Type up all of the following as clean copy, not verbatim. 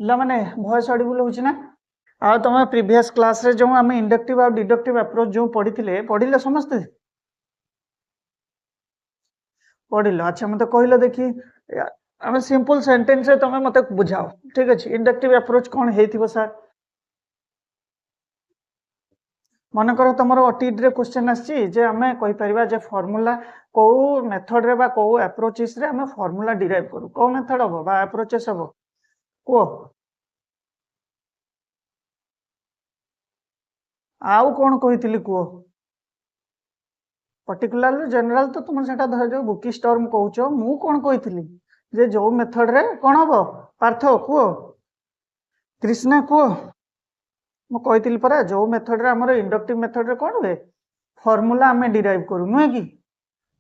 माने voice Audible होची ना आ तुम प्रीवियस क्लास रे जो आम इंडक्टिव और डिडक्टिव अप्रोच जो पढ़िले समस्ते पढ़िल। अच्छा मत कहल देखी आम सिंपल सेंटेंस रे तुम मत बुझाओ ठीक अच्छे इंडक्टिव अप्रोच कौन है सर मन कर तुम ओटीटी रे क्वेश्चन आम कहीपर फॉर्मूला कौ मेथड रे बा कौ अप्रोचेस रे आम फॉर्मूला डिराइव करू कौ मेथड हम बा अप्रोचेस हम कह आउ कौन कही कह पर्टिकुलर जनरल तो तुम से धर जो बुकी स्टर्म कौच मु कौन कही जे जो मेथड रे कौन हम पार्थ कह कृष्णा कह मुझे परा जो मेथड रे हमर इंडक्टिव मेथड रे कौन हुए फॉर्मूला आम डिराइव करू नुहे कि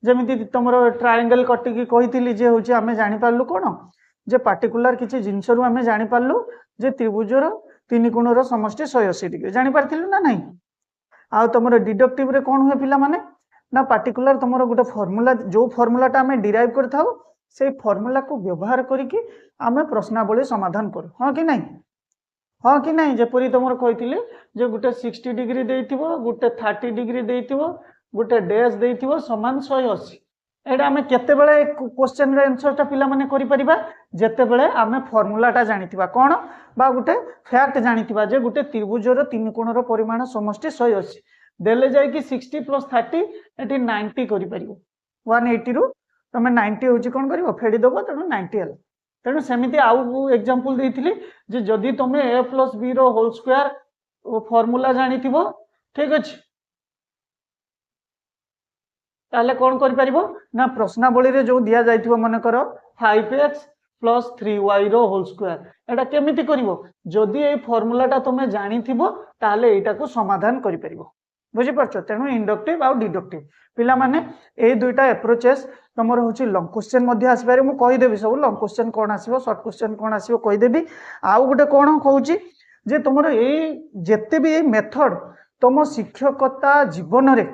जमी तुम ट्राएंगल कटिकी कही जे हूँ आम जापारू कौन जे पार्टिकुलर किसी जिनस आम जापारू जे त्रिभुजर तीन कोणर समष्टि 180 डिग्री जापारू ना नहीं आ तुम डिडक्टिव रे कौन हुए पिला माने ना पार्टिकुलर तुम गोटे फॉर्मूला जो फॉर्मूलाटा आम डिराइव कर से फॉर्मूला को व्यवहार करके आम प्रश्नावली समाधान करूँ हाँ कि नहीं हाँ कि नहीं जपरी तुम कही जे गोटे 60 डिग्री देइथिबो गोटे 30 डिग्री देइथिबो गोटे डैश देइथिबो समान 180 एटा आमे केते बेले क्वेश्चन रे आंसर टा पिला माने करि परिबा जेते बेले आमे फार्मूला टा जानिथिबा कोन बा गोटे फैक्ट जानिथिबा जे गोटे त्रिभुजर तीन कोणर परिमाण समष्टि 180 देले जाय कि 60 + 30 एटी 90 करि परिबो 180 रु तमे 90 होची कोन करिवो फेडी दबो तनो 90 हल तेणु सेमिति आउ एग्जांपल देइथिली जे जदि तुम a + b रो होल स्क्वायर फॉर्मूला जानिथिबो ठीक अछि ताले कौन करि परिबो ना प्रश्नावली रे जो दिया जाइथिबो मन करो 5x + 3y रो होल स्क्वायर एटा केमिति करिवो जदि ए फॉर्मूलाटा तुम जानिथिबो ताले एटा को समाधान करि परिबो बुझि परछो तेणु इंडक्टिव आ डिडक्टिव पिला माने ए दुईटा अप्रोचेस तुमर होची लॉन्ग क्वेश्चन मध्ये आसी पारे मु कहि देबी सब लॉन्ग क्वेश्चन कोन आसीबो शॉर्ट क्वेश्चन कोन आसीबो कहि देबी आउ गोटे कोन कहूची जे तुमर ए जेते भी ए मेथड तुम शिक्षकता जीवन रे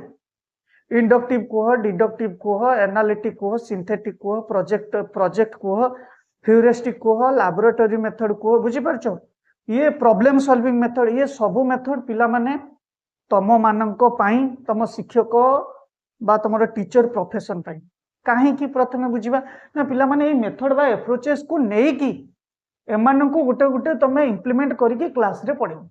इंडक्टिव कह डिडक्टिव कह एनालिटिक कह सिंथेटिक कह प्रोजेक्ट कह ह्यूरिस्टिक कह लैबोरेटरी मेथड कह बुझी परछो ये प्रॉब्लम सॉल्विंग मेथड ये सब मेथड पिला माने तम मानंको पाई तम शिक्षक बा तुम टीचर प्रोफेशन पाई काहे कि प्रथमे बुझिबा ना पिला माने ये मेथड बा अप्रोचेस को नै कि एमानंको गुटे गुटे तमे इंप्लीमेंट करके क्लास रे पढिबो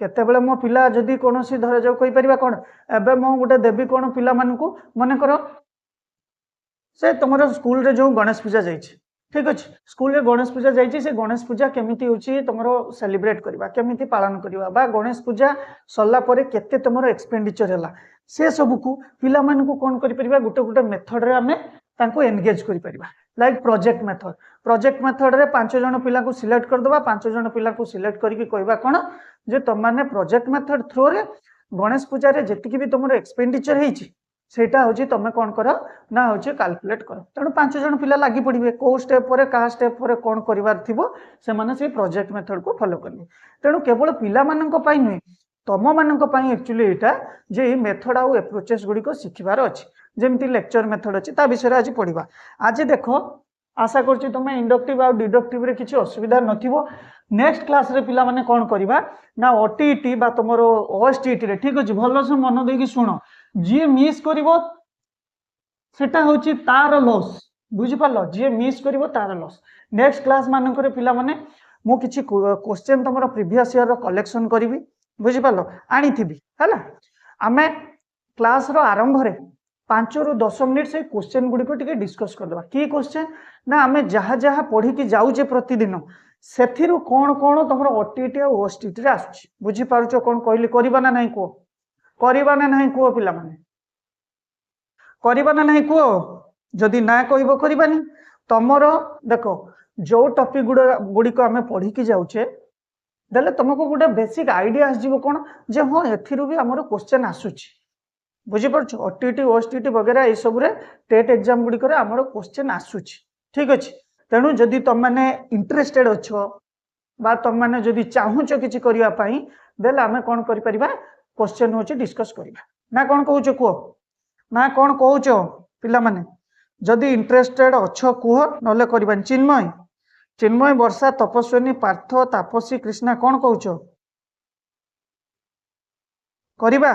केतेबेले मो पिला जदि कोनोसी धर जाऊ कहि परिबा कोन एबे मो गुटे देबी कोन पिला मानकू मने करो से तुमरो स्कूल रे जो गणेश पूजा जाईछि ठीक अछि स्कूल रे गणेश पूजा जाईछि से गणेश पूजा केमिति होछि तुमरो सेलिब्रेट करबा केमिति पालन करबा बा गणेश पूजा सल्ला परे केते तुमरो एक्सपेंडिचर हला से सब को पिला मानकू कोन करि परिबा गुटे गुटे मेथड रे हमें तांको एंगेज करि परिबा लाइक प्रोजेक्ट मेथड रे 5 जण पिला को सिलेक्ट कर दबा 5 जण पिला को सिलेक्ट करके कहबा कोन जे तुम माने प्रोजेक्ट मेथड थ्रू रे गणेश पूजा रे जति भी तुमरो एक्सपेंडिचर हेछि सेटा होछि तमे कोन करो ना होछि कैलकुलेट करो तेणु 5 जण पिला लागि पड़िबे को स्टेप परे का स्टेप परे कोन करिवार थिबो से माने से प्रोजेक्ट मेथड को फॉलो करबे तेणु केवल पिला माननक पाई नै तम माननक पाई एक्चुअली एटा जे मेथड आ अप्रोचेस गुडी को सिखिबार अछि जेमति लेक्चर मेथड अछि ता विषय आज पढिबा आज देखो आशा करछि तुमे इंडक्टिव आ डिडक्टिव रे किछि असुविधा नथिबो नेक्स्ट क्लास रे पिला माने कोन करिबा ना ओटीटी बा तमरो ओएसटीटी रे ठीक अछि भलो से मन देकी सुनो जे मिस करिवो सेटा होछि तार लॉस बुझि पालो जे मिस करिवो तार लॉस नेक्स्ट क्लास मानन करे पिला माने मु किछि क्वेश्चन तमरो प्रीवियस ईयर रो कलेक्शन करिवि बुझि पालो आनी थिबि हला आमे क्लास रो आरंभ रे 5 रु 10 मिनिट से क्वेश्चन गुडी को टिके डिस्कस कर दबा की क्वेश्चन ना आमे जहा जहा पढी कि जाउ जे प्रतिदिन सेथिरु कोन कोन तमरो ओटीटी आ ओएसटीटी रे आसुछि बुझि पारुछो कोन कहली करिबा ना नहीं को पिला माने करिबा ना नहीं को जदि ना कहबो करिबानी तमरो देखो जो टॉपिक गुडी को आमे पढी कि जाउछे देले तुमको गोटे बेसिक आइडिया आसजिवो कोन जे हां एथिरु भी हमरो क्वेश्चन आसुछि बुझि परछो ओटीटी ओएसटीटी वगैरह ए सब रे टेट एग्जाम गुडी करे हमरो क्वेश्चन आसुछि ठीक अछि तेणु जदि तुम माने इंटरेस्टेड अछो बा तुम माने जदि चाहुचो किछि करिया पई देले आमे कोन करि परिबा क्वेश्चन होछि डिस्कस करिबा ना कोन कहूचो को ना कोन कहूचो पिला माने जदि इंटरेस्टेड अछो कुह नले करिबानी चिन्मय चिन्मय, वर्षा, तपस्विनी, पार्थ, तापसी, कृष्णा कौन कौच करिबा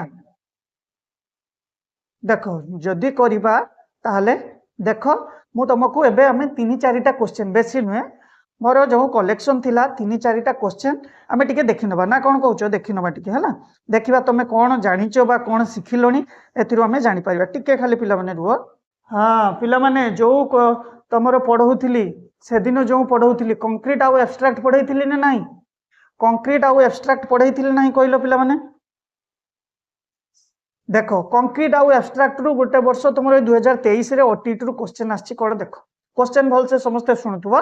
देख जदि करिबा ताहले देख मु तुमको एबे हमें 3-4टा क्वेश्चन बेसी नुहे मोर जो कलेक्शन थिला 3-4टा क्वेश्चन आमे टिके देखि नबा ना कौन कहउछो देखि नबा टिके हला देखिबा तमे कौन जानिचो बा कौन सिखिलोनी एथिरो हमें जानि पारिबा टिके खाली पिला माने रुह हाँ पिला माने जो तमरो पढ़ौथिली से दिन जो पढ़ौथिली कंक्रीट आउ एब्स्ट्रैक्ट पढ़ैथिली ना नाही कंक्रीट आउ एब्स्ट्रैक्ट पढ़ैथिली नाही कहलो पिला माने देख कंक्रीट आउ एब्स्ट्रैक्ट रु गोटे वर्ष तुम 2023 रे ओटीटी रु क्वेश्चन आछि कोन देख क्वेश्चन भल से समस्त सुनुथुवा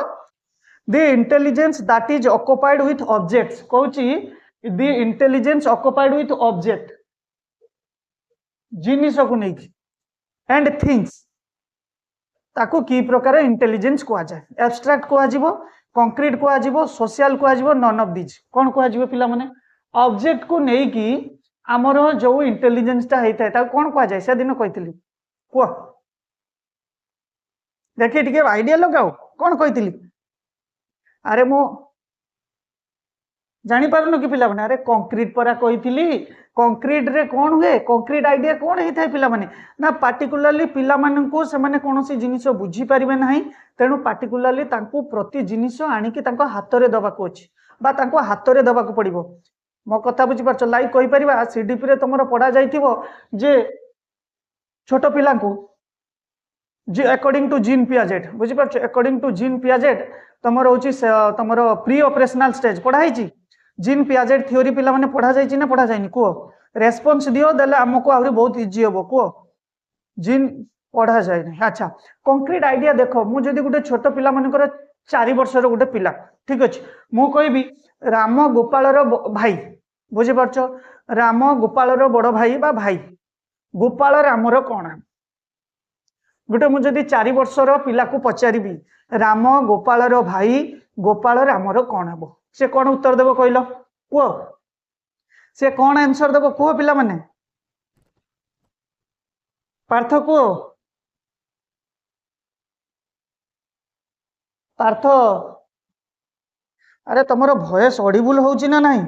the intelligence that is occupied with objects कहूची the intelligence occupied with object जिनिस को नहीं एंड थिंग्स ताकू की प्रकार इंटेलिजेंस को जाए एब्स्ट्रैक्ट को आजिबो कंक्रीट को आजिबो सोशल को आजिबो नन ऑफ दिस कोन को आजिबो पिला माने ऑब्जेक्ट को नहीं की आमर जो इंटेलिजेंस टा होता है कौन कह जाए से दिन कही कह देखिए टिके आइडिया लगाओ कौन कही अरे मु जानी पारुन कि पिला माने अरे कंक्रीट परा कही कंक्रीट रे कौन हुए कंक्रीट आइडिया कौन होता है पिला माने ना पार्टिकुलरली पिला मानन को से माने कोनोसी जिनिस बुझी परिबे नाही तेनु पार्टिकुलरली तांको प्रति जिनिस आनिकी तांको हाथ रे दबा को अछि बा तांको हाथ रे दबा को पड़िबो मो कथा बुझी पारछ लाइक कहि परिबा सीडीपी रे तुमरो पढ़ा जाइथिबो जे छोट पिला को जे अकॉर्डिंग टू जीन पियाजेट बुझी पारछ अकॉर्डिंग टू जीन पियाजेट तुमरो होची तुमरो प्री ऑपरेशनल स्टेज पढ़ाई छी जीन पियाजेट थ्योरी पिला माने पढ़ा जाई छी ना पढ़ा जाइनी को रेस्पॉन्स दियो देले हमको आहुरी बहुत इजी होबो को जीन पढ़ा जाय नै अच्छा कंक्रीट आइडिया देखो मु जदी गुटे छोट पिला मानकर 4 वर्षर गुटे पिला ठीक अछि मु कहबी राम गोपाल रो भाई बुझी पारछ राम गोपाल रो बड़ भाई बा भाई गोपाल रामर कौन गोटे मुझे 4 वर्षर पिला को पचारि राम गोपाल रो भाई गोपाल रामर कौन हम से कौन उत्तर देव कहल कह से कौन आंसर देव कह पिला माने पार्थ कह पार्थ अरे तुमर भॉइस ऑडिबल होउची ना नहीं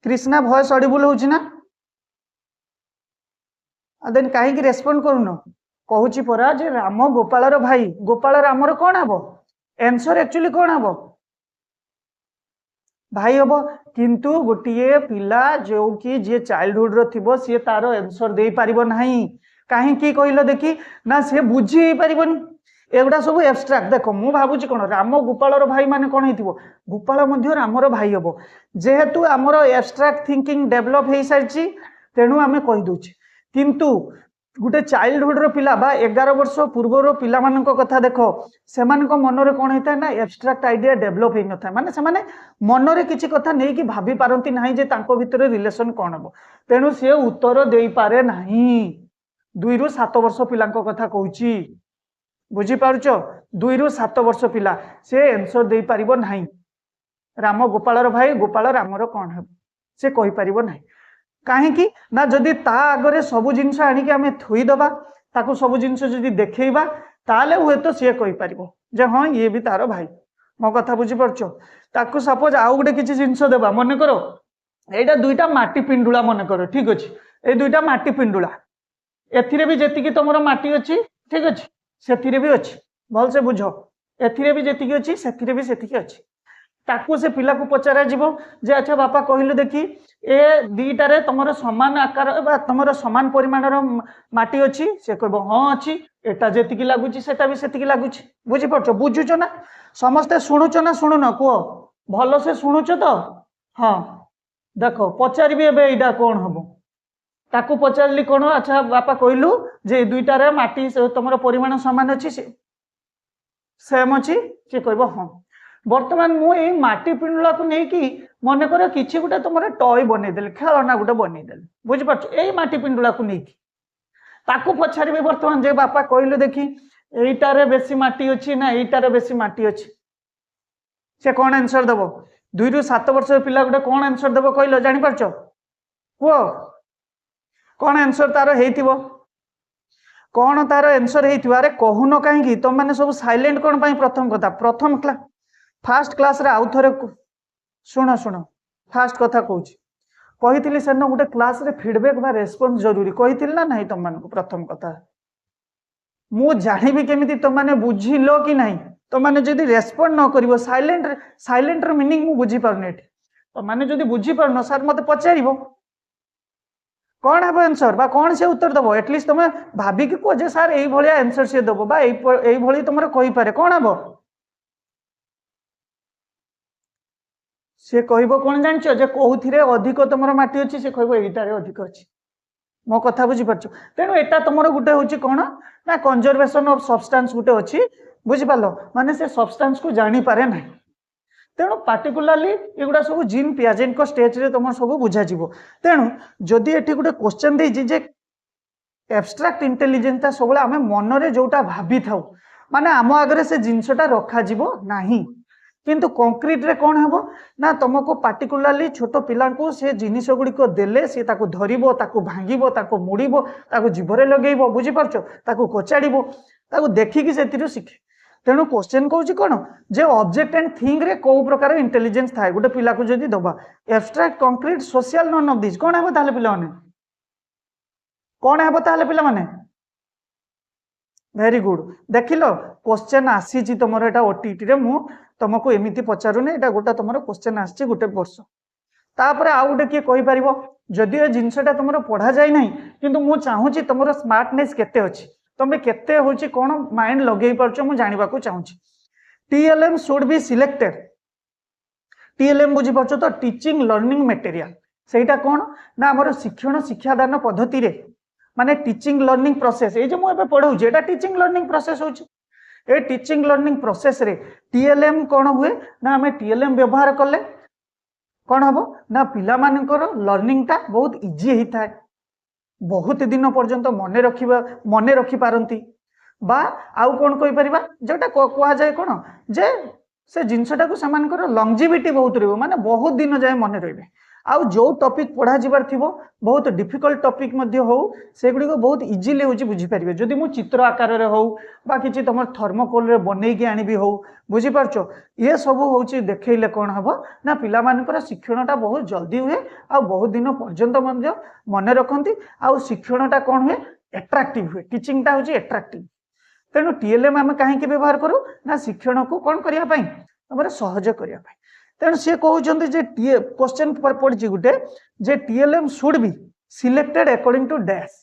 कृष्णा भॉइस ऑडिबल होउची ना देन काहे की रेस्पोंड करूनो कहूची परा जे राम गोपाल रो भाई गोपाल रामर कौन हबो आंसर एक्चुअली कौन हबो भाई हबो किंतु गोटिए पिला जो कि जे चाइल्डहुड रो थिबो से तारो आंसर दे पारिबो नाही काहे की कहलो देखी ना से बुझी पारिबोनी एगुड़ा सब एब्स्ट्रैक्ट देखो मु भाबुची कोन राम गोपाल रो भाई माने कोन हिथिबो गोपाल मध्य रामर भाई हबो जेहेतु हमर एब्स्ट्रैक्ट थिंकिंग डेवलप हे सारची तेनु आमे कहि दोची किंतु गोटे चाइल्डहुड रो पिला बा 11 वर्ष पूर्व पिला मानक कथा देखो से मन रे कौन होता है ना एब्स्ट्रैक्ट आइडिया डेवलप हो न माने से माने मन रे किछि कथा नहीं कि भाभी पारंती नाही जे तांको भितर रिलेशन कौन हबो तेनु से उत्तर देई पारे नाही 2 रु 7 वर्ष पिलांक कथा कहूची बुझी पारुछ 2 रु 7 वर्ष पिला से आंसर देई पारिबो नाही राम गोपाल रो भाई गोपाल रामर कौन हबो से कहि पारिबो नाही कहीं ना जदि ता आगरे सबु जिनस आनिक आमे थुई दबा ताको सबु जिनस जदि देखैबा ताले हुए तो सी कहि पारिबो जे हां ये भी तारो भाई मो कथा बुझी परछो ताको सपोज आउ गुटे किछि जिनस देबा मने करो एटा दुईटा माटी पिंडुला मने करो ठीक अछि ए दुईटा माटी पिंडुला एथिरे भी जेति कि तमरो माटी अछि ठीक अछि सेथिरे भी अछि भल से बुझो एथिरे भी जेति कि अछि सेथिरे भी सेति कि अछि ताकू से पिला को पचारा जीवो जे अच्छा बापा कहले देखी ए दीटारे तमरो समान आकार बा तमरो समान परिमाणर माटी अछि से कहबो हां अछि एटा जेति कि लागुची सेटा भी सेति कि लागुची बुझी पड़छो बुझुचो ना समस्त सुनुचो ना सुनुना को भलो से सुनुचो तो हां देखो पचारिबे एबे एडा कोन हबो ताकू पचारली कोन अच्छा बापा कहलु जे दुईटारे माटी तमरो परिमाण समान अछि सेम अछि से कहबो हां वर्तमान मु ए माटी पिंडुला को नहीं कि मन कर किछि गुटे तुमरे टॉय बनै देले खेलना गुटे बनै देले बुझि पाछ ए माटी पिंडुला को नहीं कि ताकू पछारिबे वर्तमान जे बापा कहले देखी एइटारे बेसी माटी अछि ना एइटारे बेसी माटी अछि से कोन आंसर देबो 2 रु 7 वर्ष पिला गुटे कोन आंसर देबो कहलो जानि पाछ को कौन आंसर तार हेइथिबो कौन तार आंसर हेइथिबो अरे कहून कहीं तुम मैंने सब साइलेंट कौन पाई प्रथम कथा प्रथम क्लास फास्ट क्लास रे आउ थरे शुण शुण फास्ट कथा कहूँ कही सेन गोटे क्लास रे फीडबैक बा रेस्पॉन्स जरूरी कही ना नहीं तुम मान प्रथम कथा मु जानिबी केमिति तुम मैंने बुझिलो कि नहीं तुम मैंने जदि रेस्पॉन्ड न करिवो साइलेंट साइलेंट र मीनिंग मु बुझी पारने तुम मैंने जदि बुझी पारनो सर मते पचारिबो कौन है आंसर बा कौन से उत्तर दबो एटलिस्ट तुम भाविक कह जे सर यही भाया आंसर से दबो बा यही भली तुम कही पारे कौन हम सी कहब कौन जान जे कौन अधिक तुम माटी अच्छी से कह यहीटार अधिक अच्छी मो कथा बुझीपार तेणु एटा तुम गोटे हूँ कौन ना कंजर्वेशन ऑफ सब्सटेंस गोटे अच्छी बुझिपार माने से सब्सटेंस को जानी पारे ना तेणु पार्टिकुलाली एगुड़ा सब जीन पियाजेट को स्टेज रे तुम सब बुझा तेणु जदि एठी गोटे क्वेश्चन देछि जे एब्स्ट्रैक्ट इंटेलिजेंस सब आम मन रे जोटा भाभी थाउ माने आम आगरे से जिनसटा रखा जीवो नाही किंतु कंक्रीट रे कौन हेबो ना तुमको पार्टिकुलाली छोट पिला को से जिनिस गुड़िक देले सी ताकू धरिबो ताकू भांगिबो ताकू मुड़िबो ताकू जीभरे लगेइबो बुझी पारछो ताकू कचाड़िबो ताकू देखिकी सेतिरु शिखे तेणु क्वेश्चन कहूँ कौन जे ऑब्जेक्ट एंड थिंग रे को प्रकार इंटेलिजेंस थाए गोटे पिला को जदि दबा abstract concrete social none of this कौन हेबो ताले पिला माने कौन हेबो ताले पिला माने वेरी गुड देखिलो क्वेश्चन आसी तुमर एटा ओटीटी रे मु तुमको एमिति पचारुने एटा गोटा तुमर क्वेश्चन आसी गोटे वर्ष तापर आउ गोटे किए कहि परिबो जदि ए जिंसटा तुमर पढ़ा जाय नाही किंतु मु चाहूची तुमर स्मार्टनेस केते अछि तुम केते होची कोन माइंड लगेई परछो मु जानिबा को चाहूची TLM should be selected TLM बुझी परछो तो टीचिंग लर्निंग मटेरियल सेटा कोन ना हमर शिक्षण शिक्षादान पद्धति रे माने टीचिंग लर्निंग प्रोसेस ए जे मु एबे पढौ जेटा टीचिंग लर्निंग प्रोसेस होची ए टीचिंग लर्निंग प्रोसेस रे टीएलएम कोन हुए ना हमें टीएलएम व्यवहार करले कोन हबो ना पिला मानकर लर्निंग ता बहुत इजी ही थाए बहुत दिन पर्यंत मन रखी पारती बा आउ कौन कहि परिबा जोटा कह जाए कौन जे से जिनसटा को सेमानकर लंगजिविटी बहुत रहबो माने बहुत दिन जाए मन रहिबे आउ जो टॉपिक पढ़ा जिबार थिबो बहुत डिफिकल्ट टॉपिक मध्ये हो से गुडी को बहुत इजीली होची बुझी परिबे जदि मु चित्र आकार रे हो बा किछि तमर थर्मोकोल रे बनै के आनी भी हो बुझी परछो ये सब होची देखैले कोन हबो ना पिला मानकर शिक्षणटा बहुत जल्दी हुए आ बहुत दिन पर्यंत मध्ये मन रखंती आ शिक्षणटा कोन हुए एट्रैक्टिव हुए टीचिंगटा होची एट्रैक्टिव तेणु टीएलएम आम कहीं व्यवहार करूँ ना शिक्षण को कौन करने तुम सहज करने तेणु सी कहते जे क्वेश्चन पड़ी गोटे जे TLM should be selected according to dash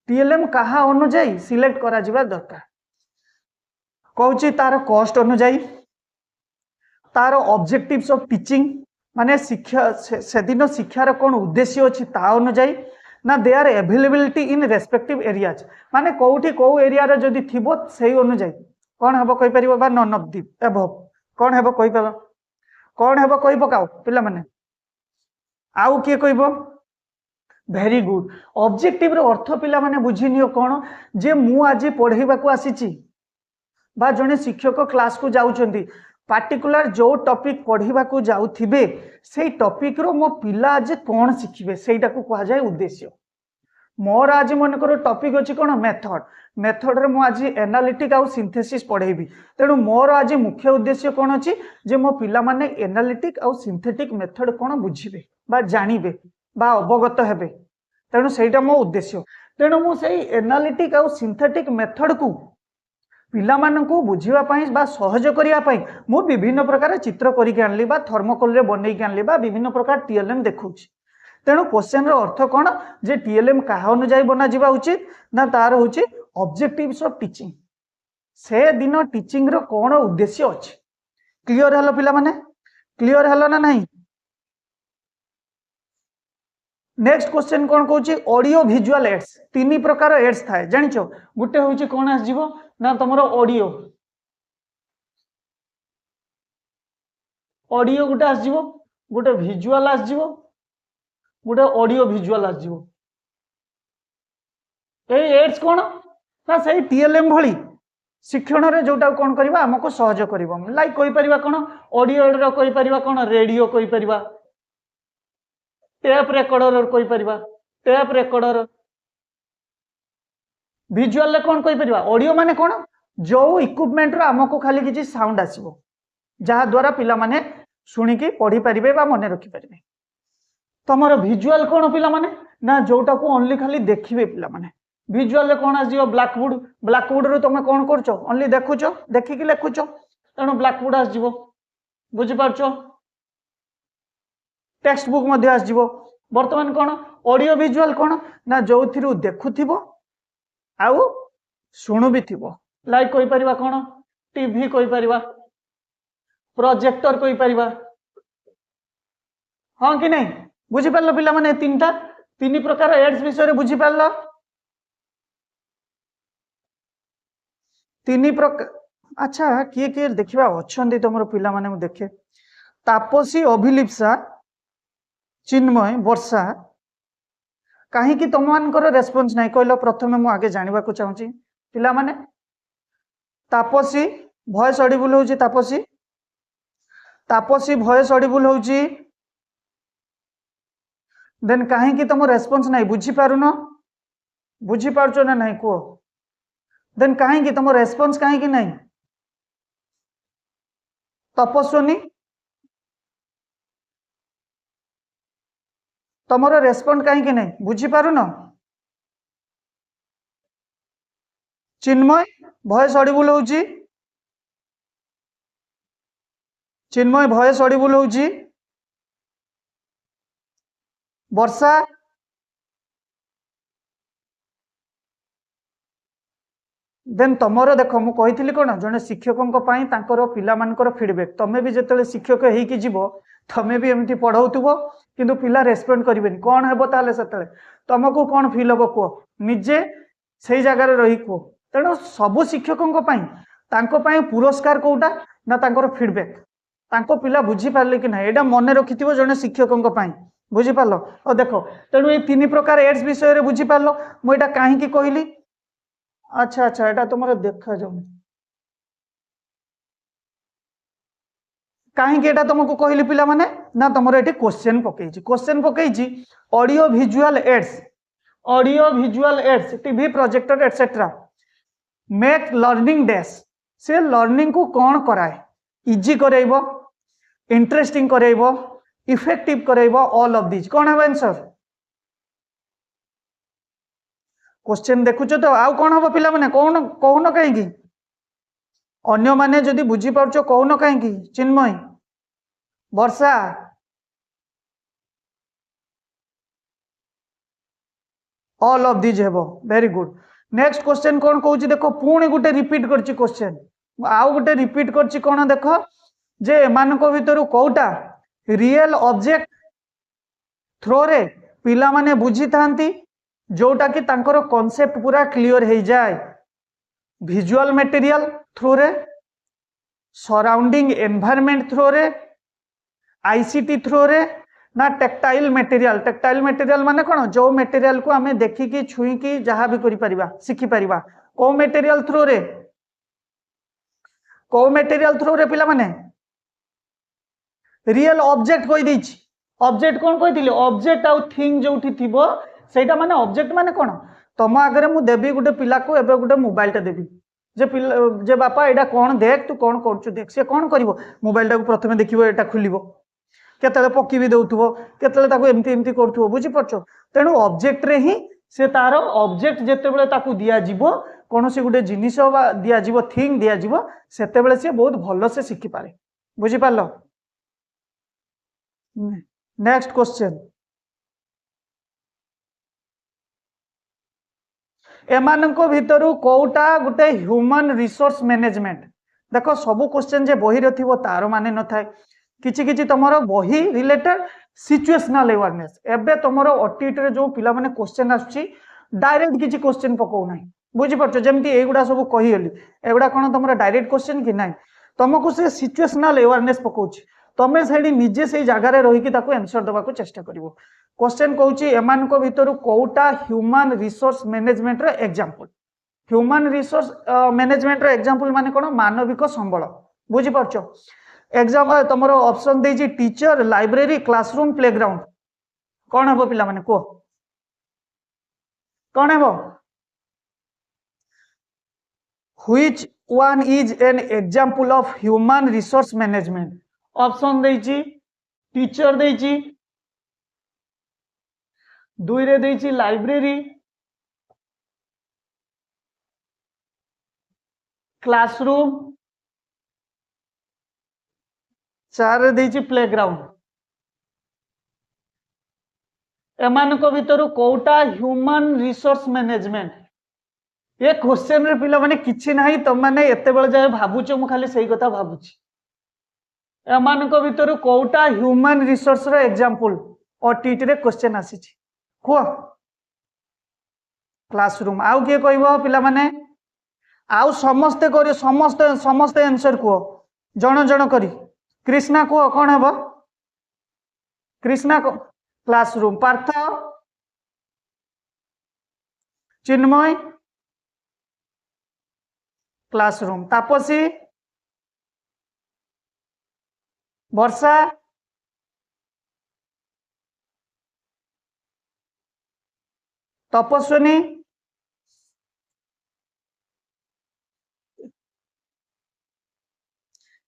TLM कहा अनुजाई सिलेक्ट करा जिबा दरकार कहूँ तार कॉस्ट अनुजाई तार ऑब्जेक्टिव्स ऑफ टीचिंग माने शिक्षा से दिन शिक्षार कौन उद्देश्य अच्छी ता अनुजाई ना they are availability in respective areas माने कोठी को एरिया रे जदी थिबो सेही अनुजाई कौन हेबो कहि परिबो बा नन ऑफ दी एबव कौन हेबो कहि पाबो कौन हेबो कहि पकाओ पिला माने आउ किए कहबो वेरी गुड ऑब्जेक्टिव रो अर्थ पिला माने बुझिनियो कौन जे मु आज पढ़ेबा को आसीची बा जने शिक्षक क्लास को जाउचंदी पार्टिकुलर जो टॉपिक पढ़ा को जाउथिबे से टॉपिक रो मो पिला आज कौन शिखिबे सेटा को कहा जाए उद्देश्य मोर आज मन करो टॉपिक अछि कोन मेथड मेथड रे मो आज एनालिटिक आउ सिंथेसिस पढ़ेबी तेणु मोर आज मुख्य उद्देश्य कौन अछि जे मो पिला माने एनालिटिक आउ सिंथेटिक मेथड कौन बुझिबे बा जानिबे बा अवगत हेबे तेणु सेटा मो उद्देश्य तेणु मो सेही एनालिटिक आउ सिंथेटिक मेथड को पिला मानकु बुझिबा पई बा सहज करिया पई मु विभिन्न प्रकार चित्र करि के आनली बा थर्मोकोल रे बनै के आनली बा विभिन्न प्रकार टीएलएम देखौछि तेणु क्वेश्चन रो अर्थ कोन जे टीएलएम कहा अनुजाई बना जिबा उचित ना तार होछि ऑब्जेक्टिव्स ऑफ टीचिंग से दिन टीचिंग रो कोन उद्देश्य अछि क्लियर हलो पिला माने क्लियर हलो ना नहीं नेक्स्ट क्वेश्चन कोन कहूछि ऑडियो विजुअल एड्स तीन प्रकार एड्स थाए जानिछो गुटे होछि कोन आस जिवो ना तमरो ऑडियो ऑडियो गुटे आस जिवो गुटे विजुअल आस जिवो गुटे ऑडियो विजुअल आस जिवो ए एड्स कोन ना सही टीएलएम भली शिक्षण रे जोटा कोन करबा हमको सहज करबा लाइक कोइ परिबा कोन ऑडियो रो कोइ परिबा कोन रेडियो कोइ परिबा टेप रेकॉर्डर कोइ परिबा टेप रेकॉर्डर विजुअल रे कौन कहि परिबा ऑडियो माने कौन जो इक्विपमेंट रो हमको खाली किछि साउंड आसीबो जहा द्वारा पिला माने सुनिकी पढ़ी परिबे बा मने रखि परिबे तमरो विजुअल कौन पिला माने ना जोटा को ओनली खाली देखिबे पिला माने विजुअल रे कौन आजियो ब्लैक बोर्ड रो तुम कौन करछो ओनली देखुछो देखिकी लेखुछो तेणु ब्लैक बोर्ड आसजिवो बुझी पारछो टेक्स्ट बुक मध्ये आसजिवो वर्तमान कौन ऑडियो विजुअल कौन ना जो थिरु देखुथिबो आउ शुणु भी थिबो लाइक कोई परिबा कौन टीवी कोई परिबा प्रोजेक्टर कोई परिबा हाँ कि नहीं बुझी पारलो पिला माने तीनटा तीन प्रकार एड्स विषय बुझी पारलो तीन प्रकार अच्छा किए किए देखिबा अछंदी तमरो पिला माने मु देखे तापसी अभिलिप्सा चिन्मय वर्षा कहीं कि तुम मानकर रेस्पॉन्स नहीं कहलो प्रथमे मु आगे जानवा को चाहूची पिला माने तापसी वॉइस ऑडिबल होची तापसी वॉइस ऑडिबल होची देन कहीं कि तुम रेस्पॉन्स नहीं बुझी पारछो ना नहीं को देन कहीं कि तुम रेस्पॉन्स कहीं कि नहीं तपस्विनी तुमर रेस्पॉन्ड कहीं कि नहीं बुझी पारुन चिन्मय वॉइस ऑडिबल होची चिन्मय वॉइस ऑडिबल होची वर्षा देन तुमर देख मु कही कौन जड़े शिक्षकों पिला मानकर फीडबैक तमें भी जिते शिक्षक हो तमें भी एमती पढ़ाऊब किंतु पिला रेस्पॉन्ड करेंगे कौन हे ताले से तुमको कौन फिल हम कह निजे से जगार रही कह तेणु सबु शिक्षकों पुरस्कार कौटा ना फीडबैक पिला बुझी पारे कि ना यहाँ मन रखि जड़े शिक्षकों बुझी पार और देख तेणु ये तीन प्रकार एड्स विषय बुझी पार मुझे कहीं कहली अच्छा अच्छा एटा तुम देखा जाऊनी कहीं तुमको कहली पिला माने ना तुम ये क्वेश्चन पकई audio visual aids TV projector etcetera make learning डेस से लर्निंग को कौन कराए इजी करेइबो इंटरेस्टिंग करेइबो इफेक्टिव करेइबो ऑल ऑफ दिस कौन है आंसर क्वेश्चन देखुच तो आउ कौन हम पिला माने कौन कहून कहीं अन्य माने जदि बुझी पारछो कहून कहीं चिन्मय वर्षा ऑल ऑफ दिस हेबो वेरी गुड नेक्स्ट क्वेश्चन कौन कहूची देखो पुणी गुटे रिपीट करची क्वेश्चन आउ गुटे रिपीट करची कौन देखो जे एमानक भितर कोटा रियल ऑब्जेक्ट थ्रो रे पिला माने बुझी थांती जोटा कि तांकर कॉन्सेप्ट पूरा क्लियर हो जाए विजुअल मटेरियल थ्रू रे सराउंडिंग एनवायरनमेंट थ्रू रे आईसीटी थ्रू रे ना टेक्टाइल मटेरियल माने कौन जो मटेरियल को आमे देखिकी छुईकी जहाँ भी करिपरिबा शिखि परिबा को मटेरियल थ्रू रे पिला माने रियल ऑब्जेक्ट कहि दैछि ऑब्जेक्ट कौन कहि ऑब्जेक्ट आउ थिंग जोठी थिबो सेटा माने ऑब्जेक्ट माने कौन तुम आगे मु देवी गोटे पिला को एबे गोटे मोबाइलटा देवी जे बापा एटा कौन देख तू कौन करछु देख से कौन करिवो मोबाइलटा को प्रथमे देखिवो एटा खुलिवो केतले पक्की भी दउथुवो केतले ताको एमती एमती करथुवो बुझी परछो तेणु ऑब्जेक्ट रे ही से तार ऑब्जेक्ट जेते बेले ताको दिया जीवो कोनोसी गोटे जिनिस दिया जीवो थिंग दिया जीवो सेते बेले से बहुत भलो से शिखि पारे बुझी पारलो नेक्स्ट क्वेश्चन एमानक भितरु कोटा गोटे ह्यूमन रिसोर्स मैनेजमेंट देखो सबु क्वेश्चन जे बही रे थिबो तार माने न थाए किछि किछि तमरो बही रिलेटेड सिचुएशनल अवेयरनेस एबे तमरो ऑटिट रे जो पिला माने क्वेश्चन आछी डायरेक्ट किछि क्वेश्चन पको नाही बुझी परछो जेमति एगुडा सब कहि हली एगुडा कोन तमरो डायरेक्ट क्वेश्चन कि नाही तुमको से सिचुएशनल अवेयरनेस पकोछि तमे सेडी निजे से जगह रे रही कि ताको आंसर दबा को चेष्टा करिवो क्वेश्चन कहूची एमान को भितर कोटा ह्यूमन रिसोर्स मैनेजमेंट रे एग्जांपल ह्यूमन रिसोर्स मैनेजमेंट रे एग्जांपल माने कोन मानविक संबल बुझी परछो एग्जांपल तमरो ऑप्शन देजी टीचर लाइब्रेरी क्लासरूम प्लेग्राउंड कौन हे पिला माने को कौन हे which one is an example of human resource management option देछि टीचर देछि दुई रे देछि लाइब्रेरी क्लासरूम चार रे देछि प्लेग्राउंड एमानक भितर कोटा ह्यूमन रिसोर्स मैनेजमेंट ये क्वेश्चन रे पिला माने किछि नाही तुम माने एते बेले जाय भाबुछ मु खाली सही कथा भाबुछि एमानक भितर कोटा ह्यूमन रिसोर्स रो एग्जांपल ओटीटी रे क्वेश्चन आसीछि को क्लासरूम आउ के कहबो पिला माने आउ समस्ते करी समस्ते समस्ते आंसर को जण जण करी कृष्णा को कोन हेबो कृष्णा को क्लासरूम पार्थ चिन्मय क्लासरूम तापसी वर्षा तपस्विनी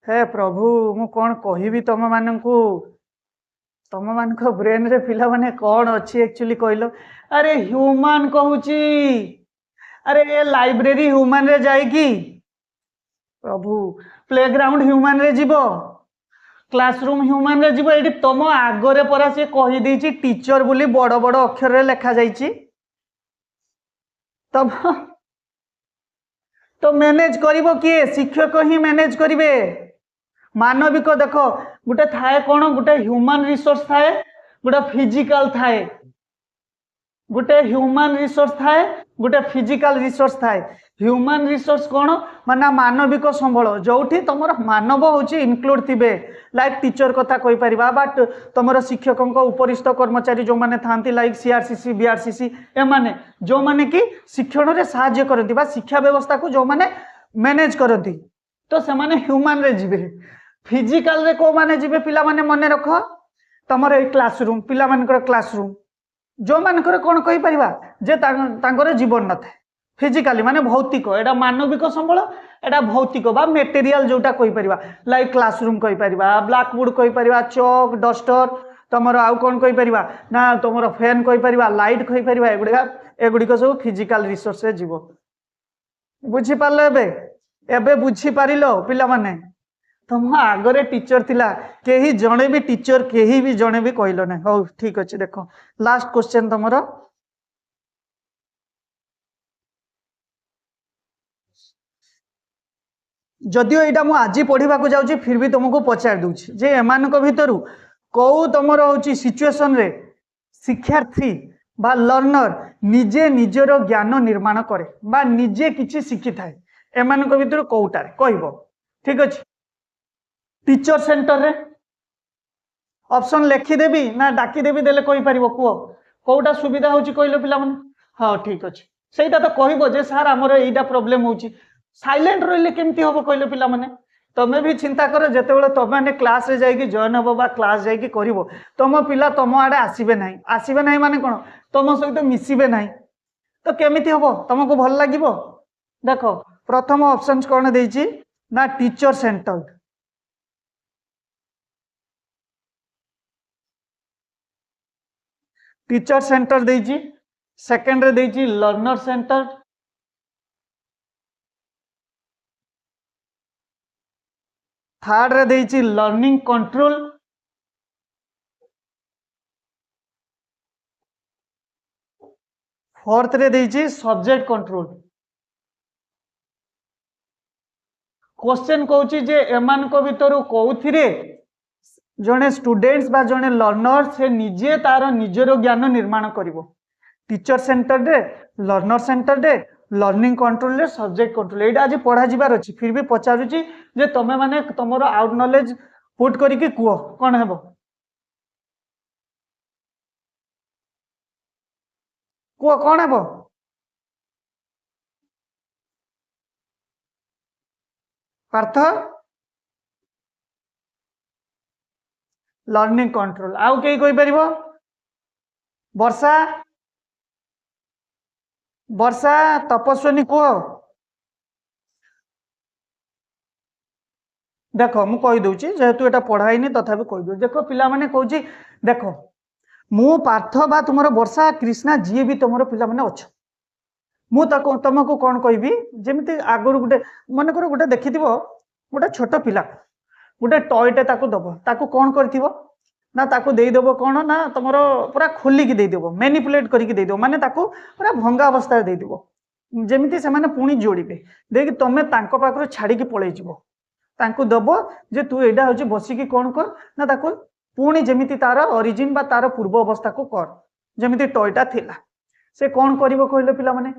हे प्रभु मु कौन कहबी तुम मानू तुम मान ब्रेन रे पिला माने कौन अच्छी एक्चुअली कहलो अरे ह्यूमन कहूची अरे ये लाइब्रेरी ह्यूमन रे जाएगी प्रभु प्लेग्राउंड ह्यूमन रे जीवो क्लासरूम ह्यूमन रे जीवो एडी तुम आगरे परा से कहि देछि टीचर बोली बड़ बड़ अक्षर रे लिखा जाइछि तब तो मैनेज करिवो किए शिक्षक ही मैनेज करिवे मानविक देख गोटे थाए कौन गोटे ह्यूमन रिसोर्स थाए गोटे फिजिकल थाए गोटे ह्यूमन रिसोर्स थाए गोटे फिजिकल रिसोर्स थाए ह्यूमन रिसोर्स कौन माना मानविक संबल जोठी तुम मानव होची इनक्लूड थिबे लाइक टीचर कथा कहि परिबा बट तुम शिक्षक उपरिस्थ कर्मचारी जो माने थांती लाइक सीआरसीसी बीआरसीसी ए माने जो माने कि शिक्षण रे सहाय्य करंती बा शिक्षा व्यवस्था को जो माने मैनेज करंती तो से माने ह्यूमन रे जिबे फिजिकल रे को माने जिबे पिला माने मने रख तमर ए क्लासरूम पिला मानकर क्लासरूम जो मानकर कौन कहि परिबा जे तांकर जीवन न थाए फिजिकली माने भौतिक एटा मानविक संबल एटा भौतिक बा मटेरियल जोटा कहि परिबा लाइक क्लासरूम कहि परिबा ब्लैक बोर्ड कहि परिबा चॉक डस्टर तमर आउ कौन कहि परिबा ना तमर फैन कहि परिबा लाइट कहि परिबा एगुडी को सब फिजिकल रिसोर्स रे जीवो बुझी पारलो एबे बुझी पारिलो पिला माने तुम आगरे टीचर थिला केही जणे भी टीचर केही भी जणे भी कहलो ना हो ठीक अछि देखो लास्ट क्वेश्चन तमरो जदियो एटा मु आज पढ़िबा को जाउची फिर भी तुमको पचार दूची जे एमानक भितरु को तमरो होची सिचुएशन रे शिक्षार्थी बा लर्नर निजे निजरो ज्ञान निर्माण करे बा निजे किछि शिखि थाए एमानक भितरु कोउटा कहबो ठीक अछि टीचर सेंटर रे ऑप्शन लिखि देबी ना डाकी देबी देले कहि परिबो को कोउटा सुविधा होची कहलो पिला मन हां ठीक अछि सेटा तो कहबो जे सर हमर एटा प्रॉब्लम होची साइलेंट रहिले केमती होबो कहलो पिला माने तमे भी चिंता करो जेते बेले तमे माने क्लास रे जाई कि जॉइन होबो बा क्लास जाई कि करिवो तम पिला तम आडे आसीबे नाही माने कोन तम सहित मिसिबे नाही तो केमिति होबो तुमको भल लागिवो देखो प्रथम ऑप्शंस कोन देइची ना टीचर सेंटर्ड टीचर सेंटर देइची सेकंड रे देइची लर्नर सेंटर थर्ड रे देइची लर्निंग कंट्रोल फोर्थ रे देइची सब्जेक्ट कंट्रोल क्वेश्चन कहूची जे एमान को भितरु कोउथिरे जने स्टूडेंट्स बा जने लर्नर से निजे तार निजरो ज्ञान निर्माण करिवो टीचर सेंटर रे लर्नर सेंटर रे लर्निंग कंट्रोल रे सब्जेक्ट कंट्रोल एटा आज पढ़ा जिबार अछि फिर भी पचारुची जे तमे माने तमरो आउट नॉलेज पुट करी कि कुओ कोन हेबो कुओ कोन हेबो पार्थ लर्निंग कंट्रोल आउ के कोइ परिबो वर्षा वर्षा तपस्विनी को देख मु कही दूची जेहेतु एटा पढ़ाईनी तथापि कही दू देख पिला माने कहूची देख मु पार्थ बा तुमर वर्षा कृष्णा जी भी तुमर पिला माने अच्छ मु तुमको कौन कहबी जेमिति आगुर गोटे मन कर गोटे देखिथिबो गोटे छोट पिला गोटे टॉयटे ताकू दबो ताकू कौन करथिबो ना ताकू देई देबो कौन ना तुमर पूरा खोलिकी देई देबो मैनिपुलेट करिकी देई देबो माने ताकू पूरा भंगा अवस्था देई देबो जेमिति से माने पुणी जोड़िबे देखि तमे तांको पाखरु छाड़िकी पळेई जिवो तांको दबो जे तू एडा होची बसिकी कौन कर ना ताकू पुणी जेमिति तार ओरिजिन बा तार पूर्व अवस्था को कर जेमिति टॉयटा थिला से कौन करिवो कहले पिला माने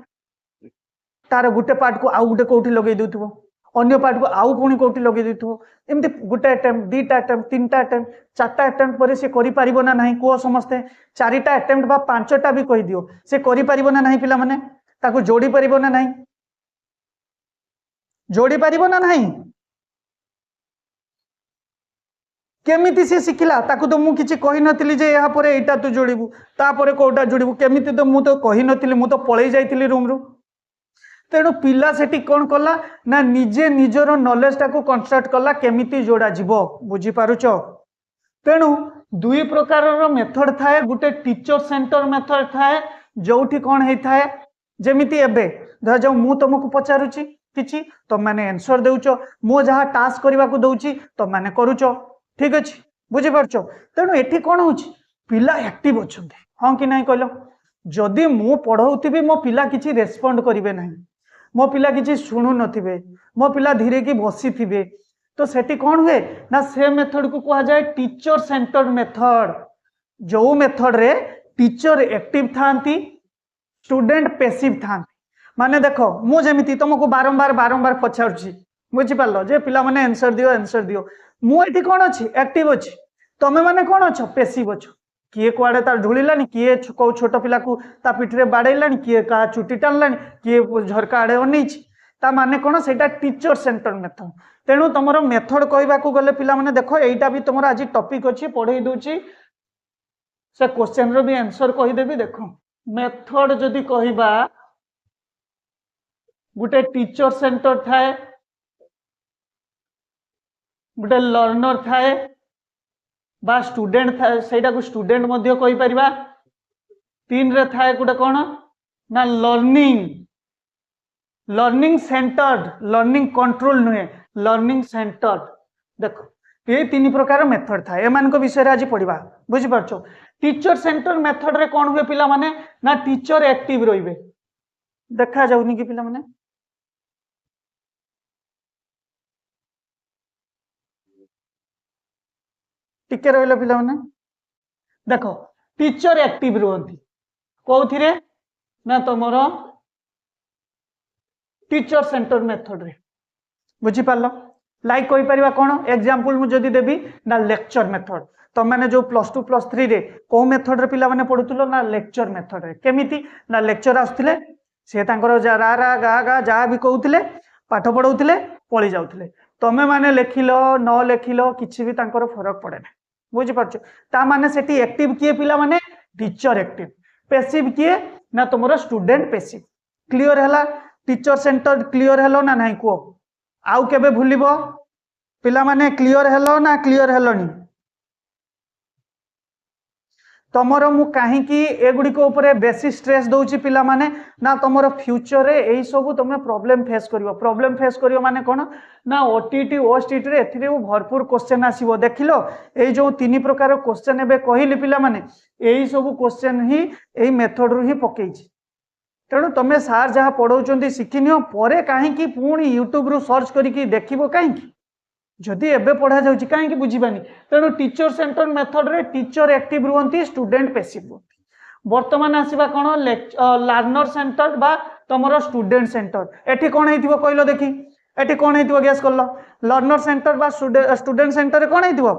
तार गुटे पार्ट को आउ गुटे कोठी लगे देउथबो अन्य पार्ट को आउ पुणी कोठी लगे देउथबो एमति गुटे अटेम्प्ट दीटा अटेम्प्ट तीनटा अटेम्प्ट चारटा अटेम्प्ट पर से करि पारिबो ना नाही को समस्ते चारिटा अटेम्प्ट बा पांचटा भी कहि दियो से करि पारिबो ना नाही पिला माने ताकू जोड़ी पारिबो ना नाही जोड़ी पारिबो ना नाही केमिति से शिखिला ताकू तो मु किछि कहि नथिली जे या परे एटा तू जोड़िबू ता परे कोटा जोड़िबू केमिति तो मु तो कहि नथिली मु तो पळेई जाइथिली रूम रु तेणु पिला सेठी कौन कला ना निजे निजर नॉलेज टाको कंस्ट्रक्ट कला केमिति जोड़ा जीवो बुझी पारुच तेणु दुई प्रकार मेथड थाए गुटे टीचर सेंटर मेथड थाए जोठी कौन है थाए जेमिति एबे धर जाऊ मु तुमको पचारुची किछि तुम माने आंसर देउच मो जहा टास्क करबा को दउची तुम माने करूच ठीक अछि बुझी पारुच तेणु एठी कौन होची पिला एक्टिव अछंते हां कि नाही कहलो जदि मु पढ़ौथिबी मो पिला किछि रेस्पोंड करिवे नाही मो पिला किसी शुणु नथिबे मो पिला धीरे की बसी थिबे तो सेठी कौन हुए ना से मेथड को कहा जाए टीचर सेंटर मेथड जो मेथड रे टीचर एक्टिव थांती स्टूडेंट पैसिव थांती माने देखो मु जेमिति तुमको बारंबार बारंबार पछारुची बुझी पारलो जे पिला माने आंसर दियो मु एठी कौन अछि एक्टिव अछि तमे माने कौन अछ पैसिव अछ किए कुआड़े तार ढुलिलानी किए को छोट पिला को ता पिठरे बाड़ेलानी किए का चुटी टाणलानी किए झरका आड़े अनेछि ता माने कोन सेटा टीचर सेंटर मेथड तेणु तुमर मेथड कहबा को गले पिला माने देखो एटा भी तुमर आज टॉपिक अछि पढै दोछि से क्वेश्चन रो भी आंसर कहि देबी देखो मेथड जदी कहबा गुटे टीचर सेंटर थाए गुटे लर्नर थाए बा स्टूडेंट थाए सेटा को स्टूडेंट मध्य कहि परिबा तीन रे थाए गुटे कोन ना लर्निंग सेंटर्ड लर्निंग कंट्रोल नुहे लर्निंग सेंटर्ड देखो ये तीन प्रकार मेथड था एमान को विषय आज पढ़ा बुझी पारछो टीचर सेंटर मेथड रे कोन हुए पिला माने ना टीचर एक्टिव रहिबे देखा जाउनी कि पिला माने टिके रहिलो पिला माने देखो टीचर एक्टिव रहंती कोथिरे ना तमरो टीचर सेंटर मेथड रे बुझी पारलो लाइक कहि परिबा कोन एग्जांपल मु जदी देबी ना लेक्चर मेथड तुम मैंने जो +2 +3 रे को मेथड रे पिला माने पढुतलो ना लेक्चर मेथड रे केमिति ना लेक्चर आस्थिले से तांकर जा रा रा गा गा जा भी कहउथिले पाठ पढौथिले पळी जाउथिले तमे माने लेखिलो न लेखिलो किछि भी तांकर फरक पड़े ना बुझी पारछो ता माने सेठी एक्टिव किए पिला माने टीचर एक्टिव पैसिव किए ना तुमरो स्टूडेंट पैसिव क्लियर हला टीचर सेंटर क्लियर हेलो ना नाही को आउ केबे भूलिबो पिला माने क्लियर हेलो ना क्लियर हेलोनी तमरो मु काहे कि एगुडी को ऊपर बेसी स्ट्रेस दउची पिला माने ना तमरो फ्यूचर रे एई सब तमे प्रॉब्लम फेस करियो माने कोन ना ओटीटी ओएसटीटी रे एथिरे भरपूर क्वेश्चन आसीबो देखिलो एई जो तीन प्रकार क्वेश्चन एबे कहिली पिला माने एई सब क्वेश्चन ही एई मेथड रु ही पकेइची तेणु तुम सार जहाँ पढ़ाऊँ शिखिनियो परे कहीं पुणी यूट्यूब रु सर्च करी देखिबो कहीं जदि एबे पढ़ा जाउची कहीं बुझीबानी तेणु टीचर सेंटर मेथड रे टीचर एक्टिव रुहंती स्टूडेंट पैसिव रुहंती वर्तमान आसीबा कोन लर्नर सेंटर बा तमरो स्टूडेंट सेंटर एठी कोन हेतिबो कहलो देखी एठी कोन हेतिबो गेस करलो लर्नर सेंटर बा स्टूडेंट सेंटर रे कोन हेतिबो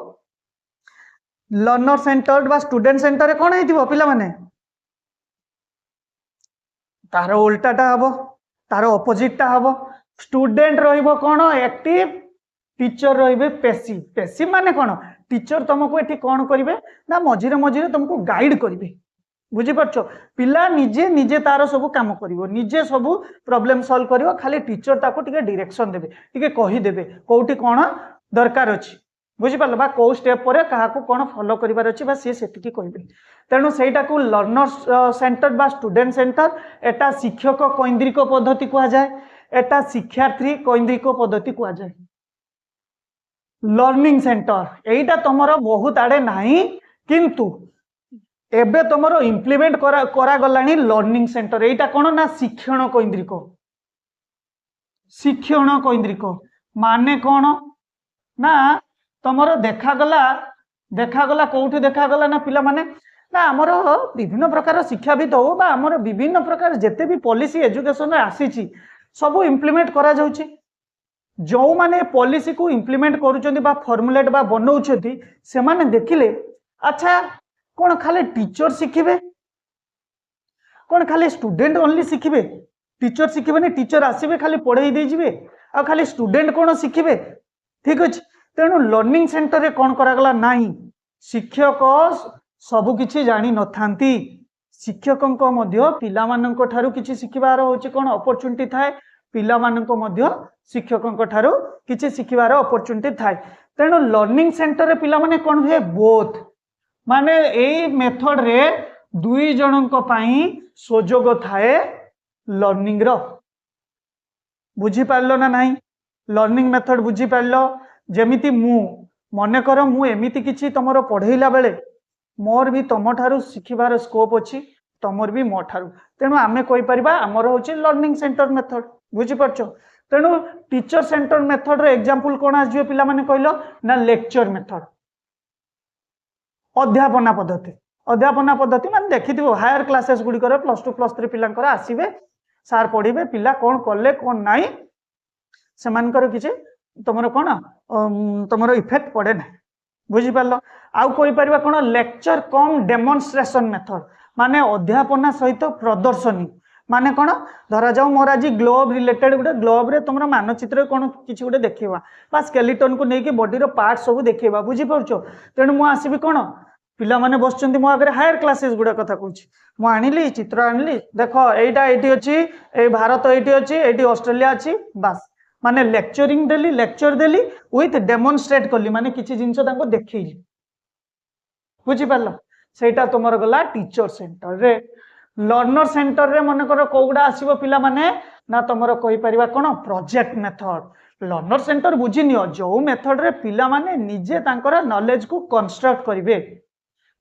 लर्नर सेंटर बा स्टूडेंट सेंटर रे कोन हेतिबो पिला माने तार उल्टाटा हम तार अपोजिटा हम स्टूडेंट रहिबो कोन एक्टिव टीचर रहिबे पैसिव पैसिव माने कोन टीचर तुमको एठी कोन करिवे ना मझिरे मझिरे तुमको गाइड करिवे बुझी पारछो पिला निजे निजे तार सब काम करिवो निजे सब प्रॉब्लम सॉल्व करिवो खाली टीचर ताको टिके डायरेक्शन देबे टिके कहि देबे कोउठी कोन दरकार अच्छी बुझिपार बा कौ स्टेप पर क्या कौन फॉलो करिवार अच्छी बा सी सेतिकी कहबे तेणु सेटा को लर्नर सेंटर बा स्टूडेंट सेंटर एटा शिक्षक कैंद्रिक पद्धति कह जाए एटा शिक्षार्थी कैंद्रिक पद्धति कह जाए लर्निंग सेंटर एटा तुमर बहुत आड़े नहीं किंतु एबे तुमर इम्प्लीमेंट करा गलानी लर्निंग सेंटर एटा कौन ना शिक्षण कैंद्रिक माने कौन ना तुमर देखागला कौटी देखागला ना पिला माने ना आमर विभिन्न प्रकार शिक्षाविद हो बा आमर विभिन्न प्रकार जेते भी पॉलिसी एजुकेशन आसी सब इम्प्लीमेंट करा जाउची जो माने पॉलिसी को इम्प्लीमेंट करूचंदी बा फॉर्मुलेट बा बनाउछंती से माने देखिले अच्छा कौन खाली टीचर शिखिबे कौन खाली स्टूडेंट ओनली शिखिबे टीचर शिखिबे टीचर आसीबे खाली पढ़ाई दे जिवे आ खाली स्टूडेंट कौन शिखिबे ठीक अछि तेणु लर्निंग सेंटर रे कौन करागला नाही शिक्षक सबु किछि जानी नथांती शिक्षकंको मध्य पिलामानंको ठारू किछि शिखिबार होछि कोन अपॉर्चुनिटी थाए पिलामानंको मध्य शिक्षकंको ठारू किछि शिखिबार अपॉर्चुनिटी थाए तेणु लर्निंग सेंटर रे पिला माने कोन हुए बोथ माने एई मेथड रे दुई जनंको पई सुजोग थाए लर्निंग रो बुझी पारलो ना नाही लर्निंग मेथड बुझी पारलो जेमिति मु मने कर मु एमिति किछि तमरो पढ़ेइला बेले मोर भी तम ठारू शिखिबार स्कोप अछि तमर भी मो ठारू तेणु आमे कोइ परिबा हमर होछि लर्निंग सेंटर मेथड बुझी परछो तेणु टीचर सेंटर मेथड रे एग्जांपल कोन आजियो पिला माने कहलो ना लेक्चर मेथड अध्यापना पद्धति माने देखिथिबो हायर क्लासेस गुडी करे +2 +3 पिलांकर आसीबे सार पढिबे पिला कोन करले कोन नाही सेमानकर किछि तमरो कोन तमरो इफेक्ट पड़े ना बुझी पारलो आउ कोइ परिबा कोन लेक्चर कम डेमोन्स्ट्रेशन मेथड माने अध्यापना सहित प्रदर्शनी माने कोन धरा जाऊ मोर आज ग्लोब रिलेटेड गुटे ग्लोब रे तुमरा मानचित्र कोन किछि गुटे देखैबा बा स्केलेटन को नेकी बॉडी रो पार्ट सब देखैबा बुझी परछो तेणु मु आसीबी कोन पिला माने बसचंती मो आगे हायर क्लासेस गुडा कथा कहूची मु आनिली चित्र आनिली देखो एटा एटी अछि ए भारत एटी अछि एटी ऑस्ट्रेलिया अछि बस माने lecturing Delhi lecture Delhi with demonstrate करली माने किछि जिंस तांको देखैली बुझी पारलो सेटा तुमर गला टीचर सेंटर रे लर्नर सेंटर रे मन कर कोगुडा आसीबो पिला माने ना तुमर कहि परिबा कोन प्रोजेक्ट मेथड लर्नर सेंटर बुझी नियो जो मेथड रे पिला माने निजे तांकर नॉलेज को कंस्ट्रक्ट करिवे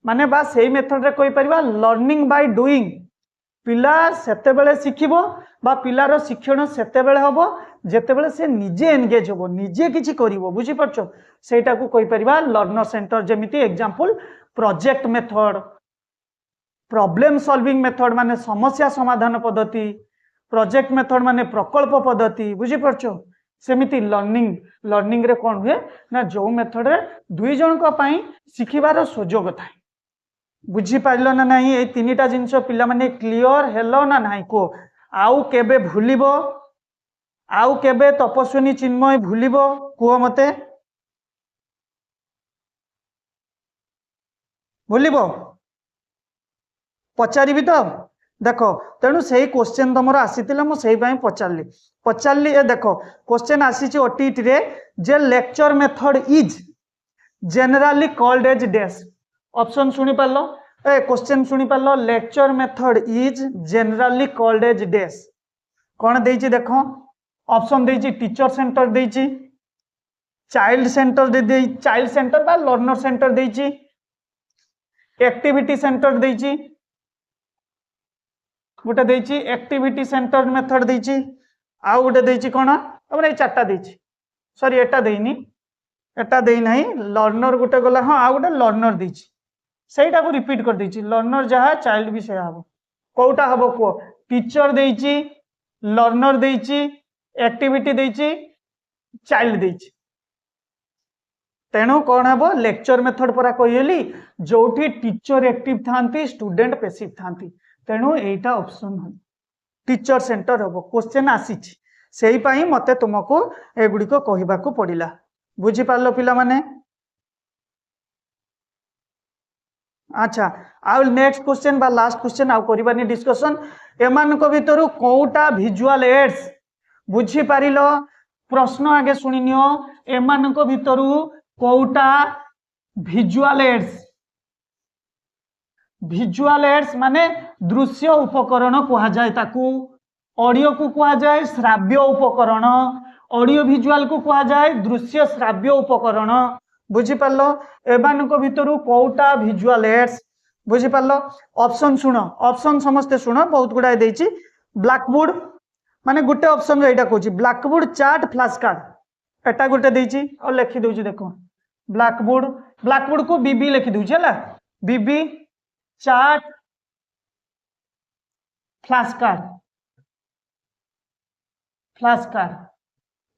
माने बा सेही मेथड रे कहि परिबा लर्निंग बाय डूइंग पिला सेते बेले शिखिबो बा पिलार शिक्षण सेते बेले हबो जेते बेले से निजे एंगेज हबो निजे किछि करिवो बुझी परछो सेटा को कहि परिबा लर्नर सेंटर जेमिति example project method problem solving method माने समस्या समाधान पद्धति प्रोजेक्ट मेथड माने प्रकल्प पद्धति बुझी परछो सेमिति लर्निंग रे कोन हुए ना जो मेथड रे दुई जन को पई शिखिबार सुजोग थाए बुझी पाइलो ना नाही ए तीनिटा जिंस पिला माने क्लियर हेलो ना नाही को आउ केबे भूलिबो आउ केबे तपस्विनी चिन्मय भूलिबो को मते भूलिबो पचारि भी तो देखो तेणु से क्वेश्चन तुम आसीला मुझे पचारि ए देखो क्वेश्चन आसी ओटीटी रे जे lecture method is generally called as dash option सुनी पारलो ए क्वेश्चन सुनी पारलो lecture method is generally called as dash कौन देइछि देखो ऑप्शन देइछि टीचर सेंटर देइछि चाइल्ड सेंटर बा लर्नर सेंटर देइछि एक्टिविटी सेंटर देइछि गोटे देइछि एक्टिविटी सेंटर मेथड देइछि आउ गोटे देइछि कोन हमर ए चारटा देइछि सॉरी एटा देइनी एटा देइ नाही लर्नर गोटे गला हां आउ गोटे लर्नर देइछि सेटा को रिपीट कर देइछि लर्नर जहा चाइल्ड भी से हबो कोउटा हबो को टीचर देइछि लर्नर देइछि एक्टिविटी देइछि चाइल्ड देइछि तेणु कौन हम लेक्चर मेथड परा कहली जोठी टीचर एक्टिव थांती स्टूडेंट पैसिव थांती तेणु एटा ऑप्शन हो टीचर सेंटर हम क्वेश्चन आसी से मते तुमको एगुड़ी कहवा को पड़ा बुझी पार्ल पिला माने अच्छा आउ नेक्स्ट क्वेश्चन बा लास्ट क्वेश्चन आउ करबानी डिस्कशन एमान को भितरु कोउटा विजुअल एड्स बुझी पारिलो प्रश्न आगे शुणी नियो एमानक भितरु कोउटा विजुअल एड्स माने दृश्य उपकरण कहा जाए ताकू ऑडियो को कहा जाए श्राव्य उपकरण ऑडियो विजुअल को कहा जाए दृश्य श्राव्य उपकरण बुझी पारलो एमानक भितरु कोउटा विजुअल एड्स बुझी पारलो ऑप्शन सुनो ऑप्शन समस्ते सुनो बहुत गुडा देछि ब्लैक बोर्ड माने गुटे ऑप्शन एटा कहूची blackboard chart flash card एटा गुटे देछि और लिखि दोछि देखो ब्लैक बोर्ड को बीबी लिखि दोछि हला बीबी चार्ट फ्लैश कार्ड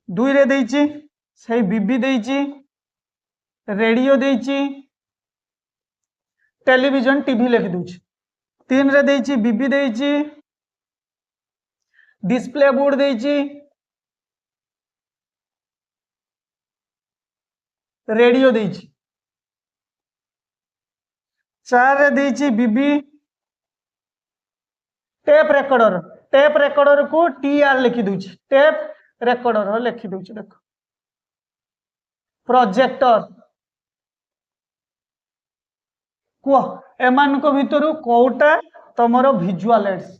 दुई रे देछि सही बीबी देछि रेडियो देछि टेलीविजन टीवी लिखि दोछि तीन रे देछि बीबी देछि डिस्प्ले बोर्ड देछि रेडियो देछि चार रे देछि बीबी टेप रेकॉर्डर को टीआर लिखि दोछि टेप रेकॉर्डर लिखि दोछि देखो प्रोजेक्टर को एमान को भितरु कोउटा तमरो विजुअल एड्स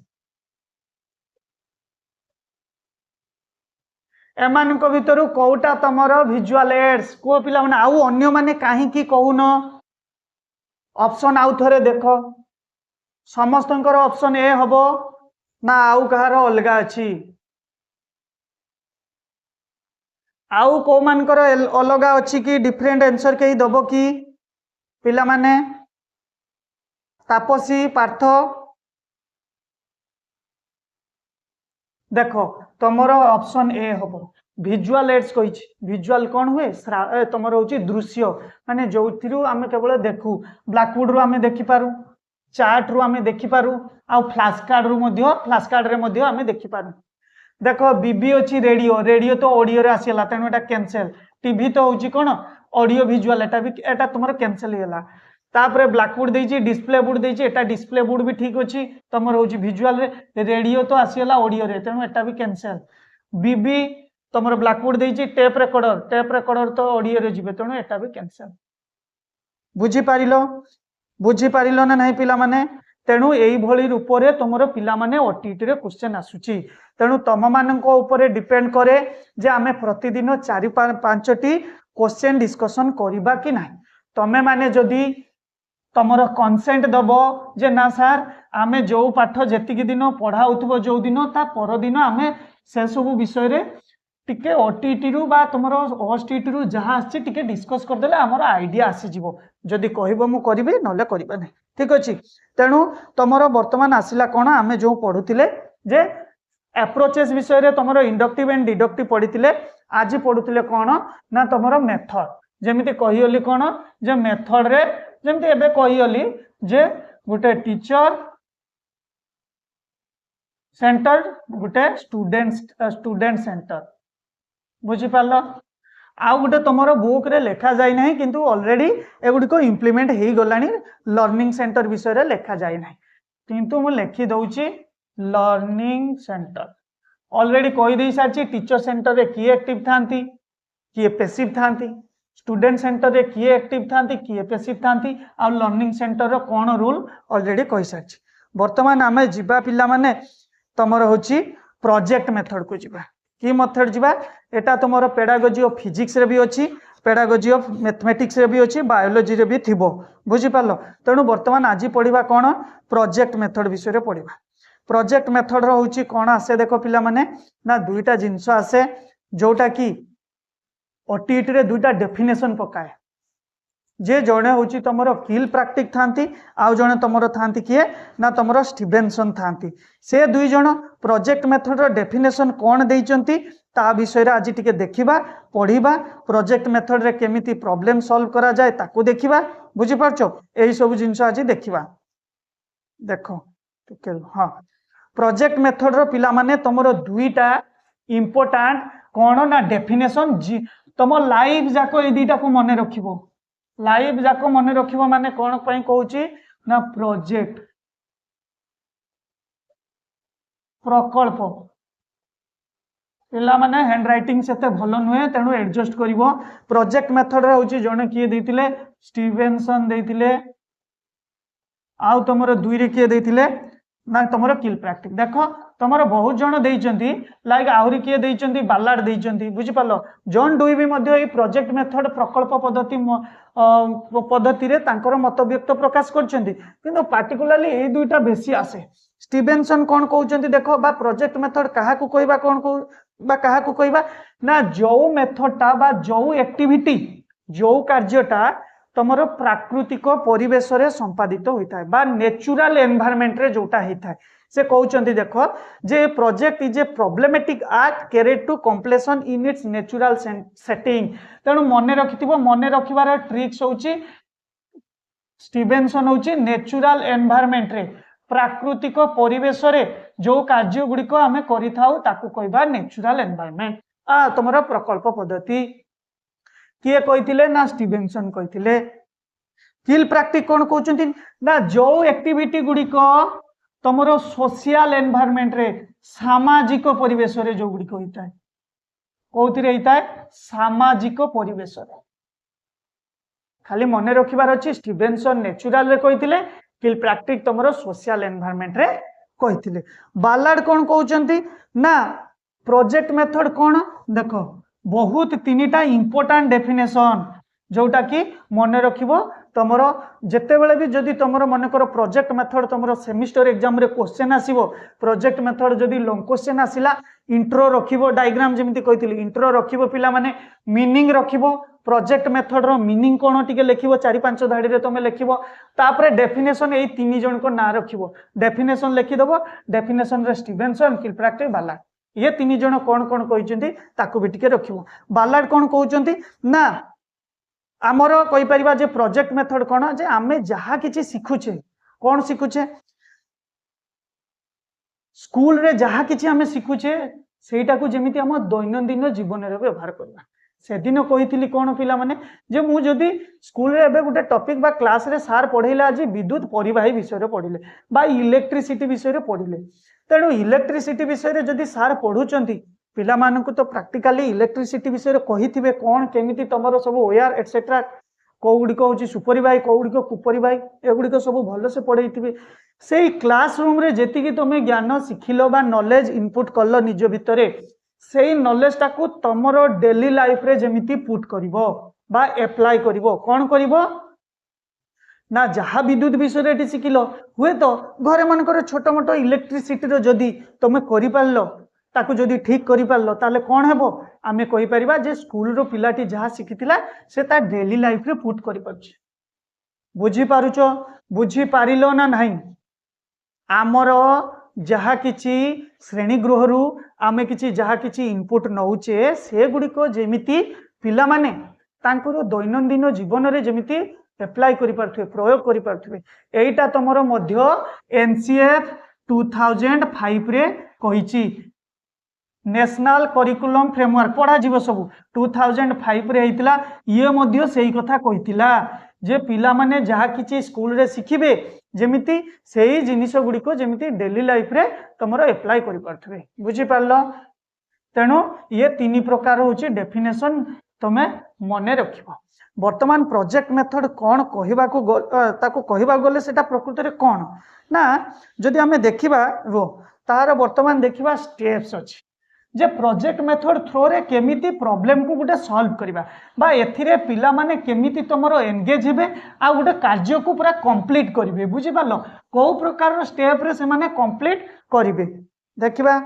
एमान को भितरु कोउटा तमरो विजुअल एड्स को पिला माने आउ अन्य माने काहे की कहून ऑप्शन आउ थरे देखो समस्तंकर ऑप्शन ए हबो ना आउ कहार अलगा अछि आउ को मानकर अलगा अछि कि डिफरेंट आंसर केही दबो कि पिला माने तापसी पार्थ देखो तमरो ऑप्शन ए हबो विजुअल एड्स कहिछि विजुअल कोन हुए तमरो होछि दृश्य माने जोथिरु आमे केवल देखू ब्लैक बोर्ड रु आमे देखि पारू चार्ट रु आमे देखि पारू आ फ्लैश कार्ड रे मध्य आमे देखि पारू देखो बीबी अछि रेडियो तो ऑडियो रे आसीला तेनु एटा कैंसिल टीवी तो होछि कोन ऑडियो विजुअल एटा तमरो कैंसिल हेला तापरे ब्लैक बोर्ड देछि डिस्प्ले बोर्ड देछि एटा डिस्प्ले बोर्ड भी ठीक अछि तमरो होछि विजुअल रे रेडियो तो आसीला ऑडियो रे तेनु एटा भी कैंसिल बीबी तमरो ब्लैक बोर्ड देछि टेप रेकॉर्डर तो ऑडियो रे जिबे तेनु एटा भी कैंसिल बुझी पारिलो ना नहीं पिला माने तेणु एई भली रूप रे तमरो पिला माने ओटीटी रे क्वेश्चन आसुची तेणु तम माननको ऊपर डिपेंड करे जे आमे प्रतिदिन 4-5 टी क्वेश्चन डिस्कशन करिबा कि नाही तमे माने जदी तमरो कंसेंट दबो जे ना सर आमे जो पाठ जेतिकी दिन पढ़ा होतबो जो दिन ता पर दिन आमे से सब विषय रे टिके ओटीटी रु बा तमरो ओएसटीटी रु जहा आछि टिके डिस्कस कर देले हमर आईडिया आसी जिवो जदी कहबो मु करिबे नले करिबा नै ठीक अछि तेणु तमरो वर्तमान आसिला कोन आमे जो पढुतिले जे अप्रोचेस विषय रे तमरो इंडक्टिव एंड डिडक्टिव पढितिले आज पढुतिले कोन ना तमरो मेथड जेमिति कहियोली कोन जे मेथड रे जेमिति एबे कहियोली जे गुटे टीचर सेंटर गुटे स्टूडेंट सेंटर बुझी पारलो आउ गुटे तमरो बुक रे लेखा जाय नाही किंतु ऑलरेडी एगुडी को इंप्लीमेंट हेई गलानी लर्निंग सेंटर विषय रे लेखा जाय नाही किंतु मु लेखि दउची लर्निंग सेंटर ऑलरेडी कहि देई साची टीचर सेंटर रे की एक्टिव थांती की पैसिव थांती स्टूडेंट सेंटर रे की एक्टिव थांती की पैसिव थांती आ लर्निंग सेंटर रो कोन रूल ऑलरेडी कहि साची वर्तमान आमे जिबा पिला माने तमरो होची प्रोजेक्ट मेथड को जिबा की मेथड जिबा एटा तमरो पेडागोजी ऑफ फिजिक्स रे भी अछि पेडागोजी ऑफ मैथमेटिक्स रे भी अछि बायोलॉजी रे भी थिबो बुझी पालो तेनु वर्तमान आज पढिबा कोन प्रोजेक्ट मेथड विषय रे पढिबा प्रोजेक्ट मेथड रो होची कोन आसे देखो पिला माने ना दुईटा जिंस आसे जोटा की ओटीटी रे दुईटा डेफिनेशन पकाए जे जणे होची तमरो किल प्रैक्टिक थांती आउ जणे तमरो थांती किए ना तमरो स्टीवेंसन थांती से दुई जण प्रोजेक्ट मेथड रो डेफिनेशन कोन देइचंती ता विषय रे आज टिके देखिबा पढिबा प्रोजेक्ट मेथड रे केमिति प्रॉब्लम सॉल्व करा जाय ताको देखिबा बुझी पारछो एई सब जिंस आज देखिबा देखो टिके हां प्रोजेक्ट मेथड रो पिला माने तमरो दुईटा इंपोर्टेंट कोन ना डेफिनेशन तम लाइफ जाको ए दुईटा को मने रखिबो लाइव जाको मने रखिबो माने कोन पई कहूची ना प्रोजेक्ट प्रकल्प पिला माने हैंड राइटिंग सेते भलो नुहे तेणु एडजस्ट करिवो प्रोजेक्ट मेथड रे होची जने किए देथिले स्टीवेनसन देथिले आउ तमरो दुई रे किए देथिले ना तमरो किलप्रैक्टिक देखो तमरो बहुत जण देइचंती लाइक आहुरी किए देइचंती बालाड देइचंती बुझि पालो जॉन डुई भी मध्य ए प्रोजेक्ट मेथड प्रकल्प पद्धति रे तांकर मत व्यक्त प्रकाश करचंती किंतु पार्टिकुलरली ए दुईटा बेसी आसे स्टीवेनसन कोन कहउचंती देखो बा प्रोजेक्ट मेथड काहा को कहबा कोन को बा काहा को कहबा ना जो मेथडटा बा जो एक्टिविटी जो कार्यटा तमरो प्राकृतिक परिवेश रे संपादित होता है बा नेचुरल एनवायरनमेंट रे जोटा होता है से कहउचंती देखो जे project is a problematic act carried to completion in its natural setting तेणु मने रखिथिबो मने रखिबार ट्रिक्स होची स्टीवेनसन होची नेचुरल एनवायरनमेंट रे प्राकृतिक परिवेश रे जो कार्य गुडी को हमें करि थाउ ताकू कहबा नेचुरल एनवायरनमेंट आ तमरो प्रकल्प पद्धति किए कहिथिले ना स्टीवेनसन कहिथिले किलप्रैक्टिक कोन कहउचंती ना जो एक्टिविटी गुडी को तमरो सोशल एनवायरनमेंट रे सामाजिक परिवेश रे जो गुडी होता है कोउथिरे होता है सामाजिक परिवेश रे खाली मने रखिबार अछि स्टीवेनसन नेचुरल रे कहिथिले किलप्रैक्टिक तमरो सोशल एनवायरनमेंट रे कहिथिले बालाड कोन कहउचंती ना प्रोजेक्ट मेथड कोन देखो बहुत तीनटा इंपोर्टेंट डेफिनेशन जोटा कि मने रखिबो तमरो जेते बेले भी जदी तमरो मने करो प्रोजेक्ट मेथड तमरो सेमिस्टर एग्जाम रे क्वेश्चन आसीबो प्रोजेक्ट मेथड जदी लॉन्ग क्वेश्चन आसिला इंट्रो रखिबो डायग्राम जेमिति कहिथिली इंट्रो रखिबो पिला माने मीनिंग रखिबो प्रोजेक्ट मेथड रो मीनिंग कोन टिके लिखिबो 4-5 धाडी रे तमे लिखिबो तापरे डेफिनेशन एई तीन जण को ना रखिबो डेफिनेशन लिखि दबो डेफिनेशन रे स्टीवेनसन किलप्रैक्टिक बालाड ये तीन जण कोन कोन कहिचंती ताकू भी टिके रखिबो बालाड कोन कहउचंती ना आमर कहि परिबा जे प्रोजेक्ट मेथड कोन जे आमे जहा किछि सिखुछे कोन सिखुछे स्कूल रे जहा किछि आमे सिखुछे सेटा को जेमिति हम दैनंदिन जीवन रे व्यवहार करबा से दिन कहिथिली कोन पिला माने जे मु जदी स्कूल रे एबे गुटे टॉपिक बा क्लास रे सार पढैला आज विद्युत परिवाही विषय रे पढिले बा इलेक्ट्रिसिटी विषय रे पढिले तेणु इलेक्ट्रिसिटी विषय रे जदी सार पढुचंती पिला मानकु तो प्रैक्टिकली इलेक्ट्रिसिटी विषय रे कहिथिबे कोन केमिति तमरो सब वायर एटसेट्रा कोउडी को होची सुपरिवाही कोउडी को कुपरिवाही एगुडी को सब भलो से पढैथिबे सेही क्लासरूम रे जेति कि तमे ज्ञान सिखिलो बा नॉलेज इनपुट करलो निज भितरे सेही नॉलेज टाकू तमरो डेली लाइफ रे जेमिति पुट करिवो बा अप्लाई करिवो कोन करिवो ना जहा विद्युत विषय रे शिखिलो हुए तो घरे मानकर छोट मोट इलेक्ट्रिसिटी रो जदी तमे करि पारलो ताकू जदी ठीक करि पारलो ताले कोन हेबो आमे कहि परिबा जे स्कूल रो पिलाटी जहा सिखितिला से ता डेली लाइफ रे पुट करि पारछ बुझी पारुचो बुझी पारिलो ना नाही आमरो जहा किछि श्रेणी गृह रु आमे किछि जहा किछि इनपुट नउचे से गुडी को जेमिति पिला माने तांकर दैनंदिन जीवन रे जेमिति अप्लाई करि पारथुवे प्रयोग करि पारथुवे एटा तमरो मध्य एनसीएफ 2005 रे कहिछि नेशनल करिकुलम फ्रेमवर्क पढ़ा जीव सब 2005 रे हेतिला ये मध्य सेही कथा कहितिला जे पिला माने जहा किछि स्कूल रे सिखिबे जेमिति सेही जिनिस गुडी को जेमिति डेली लाइफ रे तमरो अप्लाई करि पारथुवे बुझी पारलो तेणु ये तीन प्रकार होची डेफिनेशन तमे मने रखिबो वर्तमान प्रोजेक्ट मेथड कोन कहिबा को ताको कहिबा गले सेटा प्रकृति रे कोन ना जदि हमें देखिबा रो तार वर्तमान देखिबा स्टेप्स अछि जे प्रोजेक्ट मेथड थ्रो रे केमिति प्रॉब्लम को गुटे सॉल्व करिबा बा एथिरे पिला माने केमिति तमरो एंगेज हेबे आ गुटे कार्य को पूरा कंप्लीट करिवे बुझि पालो को प्रकार स्टेप रे से माने कंप्लीट करिवे देखिबा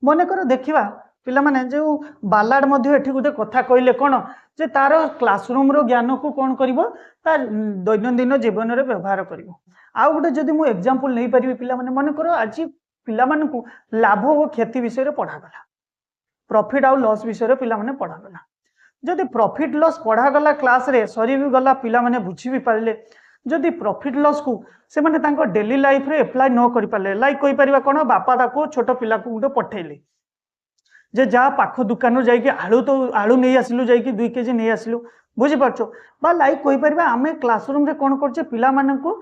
मने करो देखिबा पिला माने जो बालाड मध्ये एठी गुटे कथा कहिले कोन जे तार क्लासरूम रो ज्ञान को कोन करिवो ता दैनंदिन जीवन रे व्यवहार करिवो आ गुटे जदी मु एग्जांपल नै परिबे पिला माने मने करो आज पिला माने को लाभ और क्षति विषय रे पढ़ा गला प्रॉफिट आउ लॉस विषय रे पिला माने पढ़ा गला जदी प्रॉफिट लॉस पढ़ा गला क्लास रे सरी भी गला पिला माने बुझी भी पारले जदी प्रॉफिट लॉस को से माने तांको डेली लाइफ रे अप्लाई न करि पारले लाइक कोइ परिबा कोन बापा ताको छोट पिला को गुटे पठेले जे जा पाख दुकान रो जाई कि आलू नै आसिलु जाई कि 2 केजी नै आसिलु बुझी परछो बा लाइक कोइ परिबा आमे क्लासरूम रे कोन करछे पिला माने को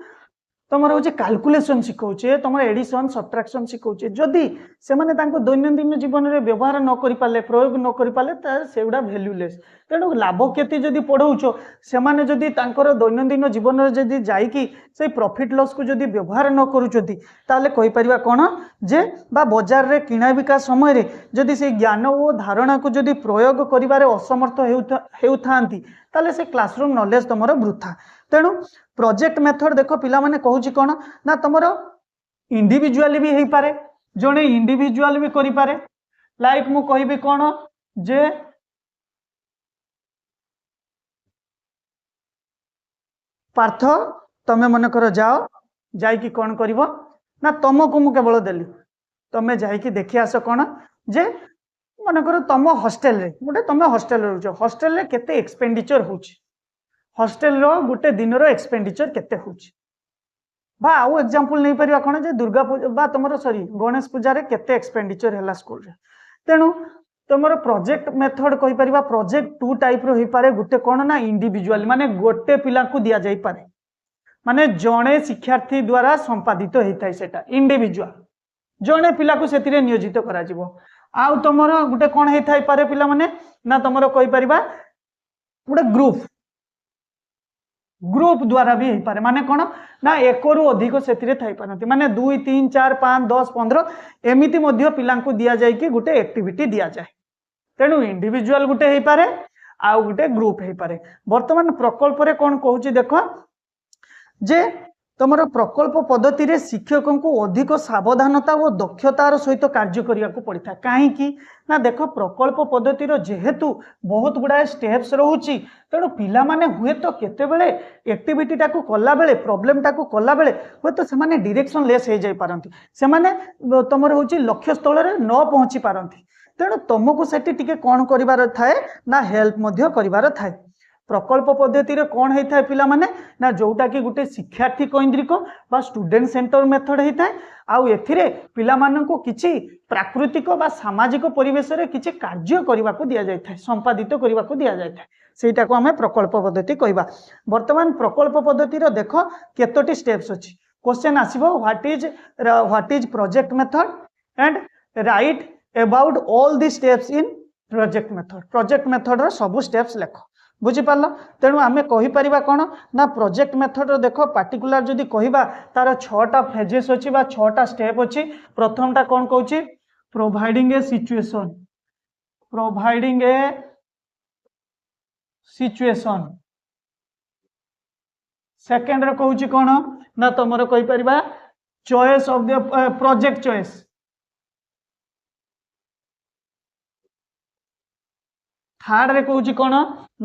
तुमर हूँ कैलकुलेशन शिखाऊे तुम एडिशन सब्ट्राक्शन शिखाऊे जदि से दैनंदिन जीवन में व्यवहार न कर पारे प्रयोग न कर पारे से गुड़ा भैल्यूलेस तेणु लाभ क्षति जदि पढ़ाऊच से दैनंदिन जीवन में जदि जाइकी से प्रॉफिट लॉस को जदि व्यवहार न करें कौन जे बा बाजार रे किणा बिका समय रे जदि से ज्ञान और धारणा को जदि प्रयोग करिबारे असमर्थ हेउथांती ताले से क्लासरूम नॉलेज तुमर वृथा तेणु प्रोजेक्ट मेथड देख पिला माने कहूची कौन ना तुमर इंडिविजुअली भी हो पारे जड़े इंडिविजुअल भी करि पारे लाइक मु कहबी कौन जे पार्थ तमे मन कर जाओ जाइकी कौन करिवो ना तुमको मु केवल देली तमे जाइकी देखि आस कौन जे मन कर तुम हॉस्टल रे गोटे तुम हॉस्टल रहउछ हॉस्टल रे केते एक्सपेंडिचर होउछ हॉस्टल रो गोटे दिन रो एक्सपेंडिचर केते होउछ बा आउ एग्जांपल नहीं परिवा कौन जे दुर्गा पूजा बा तुमरो सॉरी गणेश पूजा रे केते एक्सपेंडिचर हैला स्कूल रे तेणु तुमरो प्रोजेक्ट मेथड कहि परिवा प्रोजेक्ट टू टाइप रो होई पारे गोटे कौन ना इंडिविजुअल माने गोटे पिला को दिया जाई पारे माने जणे शिक्षार्थी द्वारा संपादित होइथाय सेटा इंडिविजुअल जणे पिला को सेतिरे नियोजित करा जिवो आउ तुमरो गोटे कौन होइथाय पारे पिला माने ना तुमरो कहि परिवा गोटे ग्रुप द्वारा भी पारे माने कौन ना एक रु अधिक से माने 2 3 4 5 10 15 एमिति मध्य पिला दिया जाए कि गोटे एक्टिविटी दिया जाए तेणु इंडिविजुअल गोटे हो पारे आउ गोटे ग्रुप हो पारे वर्तमान प्रकल्प रे कौन कहूँ देख जे तुम प्रकल्प पद्धति रे शिक्षकों को अधिक सावधानता और दक्षतार सहित कार्य करिया को पड़ता कहीं ना देख प्रकल्प पद्धति जेहेतु बहुत गुड़ाए स्टेप्स रोची तेणु पिला माने हुए तो केतेबेले एक्टिविटी टाकू कला बेले प्रोब्लेम टाकू कला बेले हुए तो से डायरेक्शन लेस हो जाई पारंती से माने तुमर होची लक्ष्य स्थल रे न पहुंची पारंती तेणु तुमको सेठी टिके कौन करिवार थाए ना हेल्प मध्य करिवार थाए प्रकल्प पद्धति रे कौन होता है पिला माने ना जोटा कि गोटे शिक्षार्थी केन्द्रिक बा स्टूडेंट सेंटर मेथड होता है आउ एथिरे पिला माननकु किछि प्राकृतिक बा सामाजिक परिवेश रे किछि कार्य करबा को दिया जाय संपादित करबा को दिया जाय सेटा को हमें प्रकल्प पद्धति कहबा वर्तमान प्रकल्प पद्धति रो देखो केतोटी स्टेप्स अछि क्वेश्चन आसीबो what is project method and write about all the steps in project method रो सब स्टेप्स लेखो बुझी पार्ल तेणु आमे कहि परिबा कोन ना प्रोजेक्ट मेथड देख पार्टिकुलर जदि कहिबा तार 6टा फेजेस अछि बा 6टा स्टेप अछि प्रथमटा कोन कहूची प्रोवाइडिंग ए सिचुएशन सेकंड रे कहूची कोन ना तमरो कहि परिबा choice of the project choice third रे कहूची कोन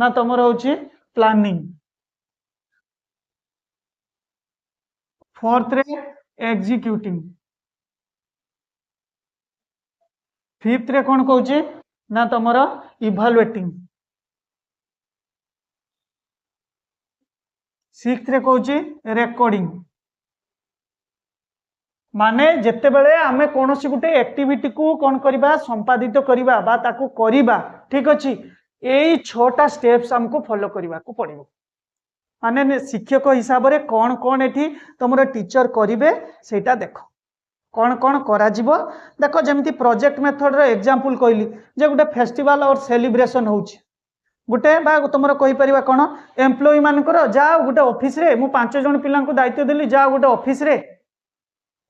ना तमरो होची प्लानिंग फोर्थ रे एग्जीक्यूटिंग फिफ्थ रे कोन कहूची ना तमरो इवैल्यूएटिंग सिक्स्थ रे कहूची रेकॉर्डिंग माने जेते बेले आमे कोनोसी गुटे एक्टिविटी को कोन करिबा संपादित करिबा बा ताकू करिबा ठीक अछि एई 6टा स्टेप्स हमको फॉलो करबा को पड़िबो माने शिक्षक हिसाब रे कोन कोन एठी तमरो टीचर करिवे सेटा देखो कोन कोन करा जिवो देखो जेमति प्रोजेक्ट मेथड रो एग्जांपल कहली जे गुटे फेस्टिवल और सेलिब्रेशन होउची गुटे बा तमरो कहि परिबा कोन एम्प्लॉय मानकर जाओ गुटे ऑफिस रे मु 5 जण पिलां को दायित्व देली जाओ गुटे ऑफिस रे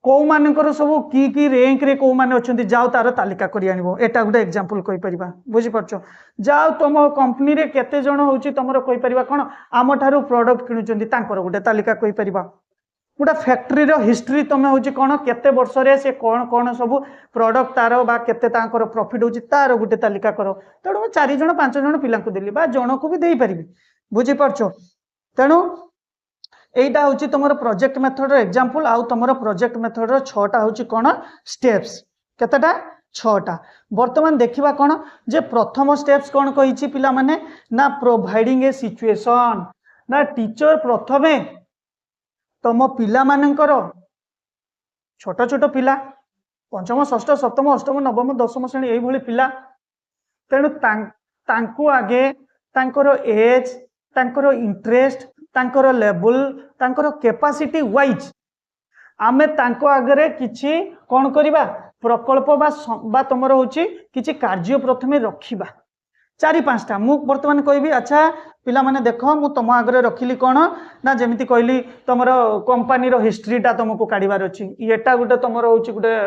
को मानकर सब की रैंक रे को माने अछंती जाओ तार तालिका करि आनिबो एटा गुटे एग्जांपल कहि परिबा बुझि परछो जाओ तुम कंपनी रे केते जण होउची तमरो कहि परिबा कोन आम थारु प्रोडक्ट किनुचंती तांकर गुटे तालिका कहि परिबा गुटा फैक्ट्री रो हिस्ट्री तमे होउची कोन केते वर्ष रे से कोन कोन सब प्रोडक्ट तारो बा केते तांकर प्रॉफिट होउची तार गुटे तालिका करो तेणु 4 जण 5 जण पिलां को देली बा जण को भी देई परिबी बुझि परछो तेणु एटा होची तुमर प्रोजेक्ट मेथड रो एग्जांपल आउ तुमर प्रोजेक्ट मेथड रो 6टा होची कोन स्टेप्स केतेटा 6टा वर्तमान देखिबा कोन जे प्रथम स्टेप्स कोन कहिची पिला माने ना प्रोवाइडिंग ए सिचुएशन ना टीचर प्रथमे तम पिला मानकर छोट छोट पिला पंचम षष्ठ सप्तम अष्टम नवम दशम श्रेणी एई भली पिला तेणु तांको आगे तांकर एज तांकर इंटरेस्ट तांकर लेवल तांकर कैपेसिटी वाइज आमे तांको आगरे किछि कोन करिबा प्रकल्प बा तमर होची किछि कार्य प्रथमे रखिबा 4-5टा मु वर्तमान कहबी अच्छा पिला माने देखो मु तुम आगरे रखिली कोन ना जेमिति कहली तमर कंपनी रो हिस्ट्रीटा तुमको काढिबार अछि एटा गुटे तमर होची गुटे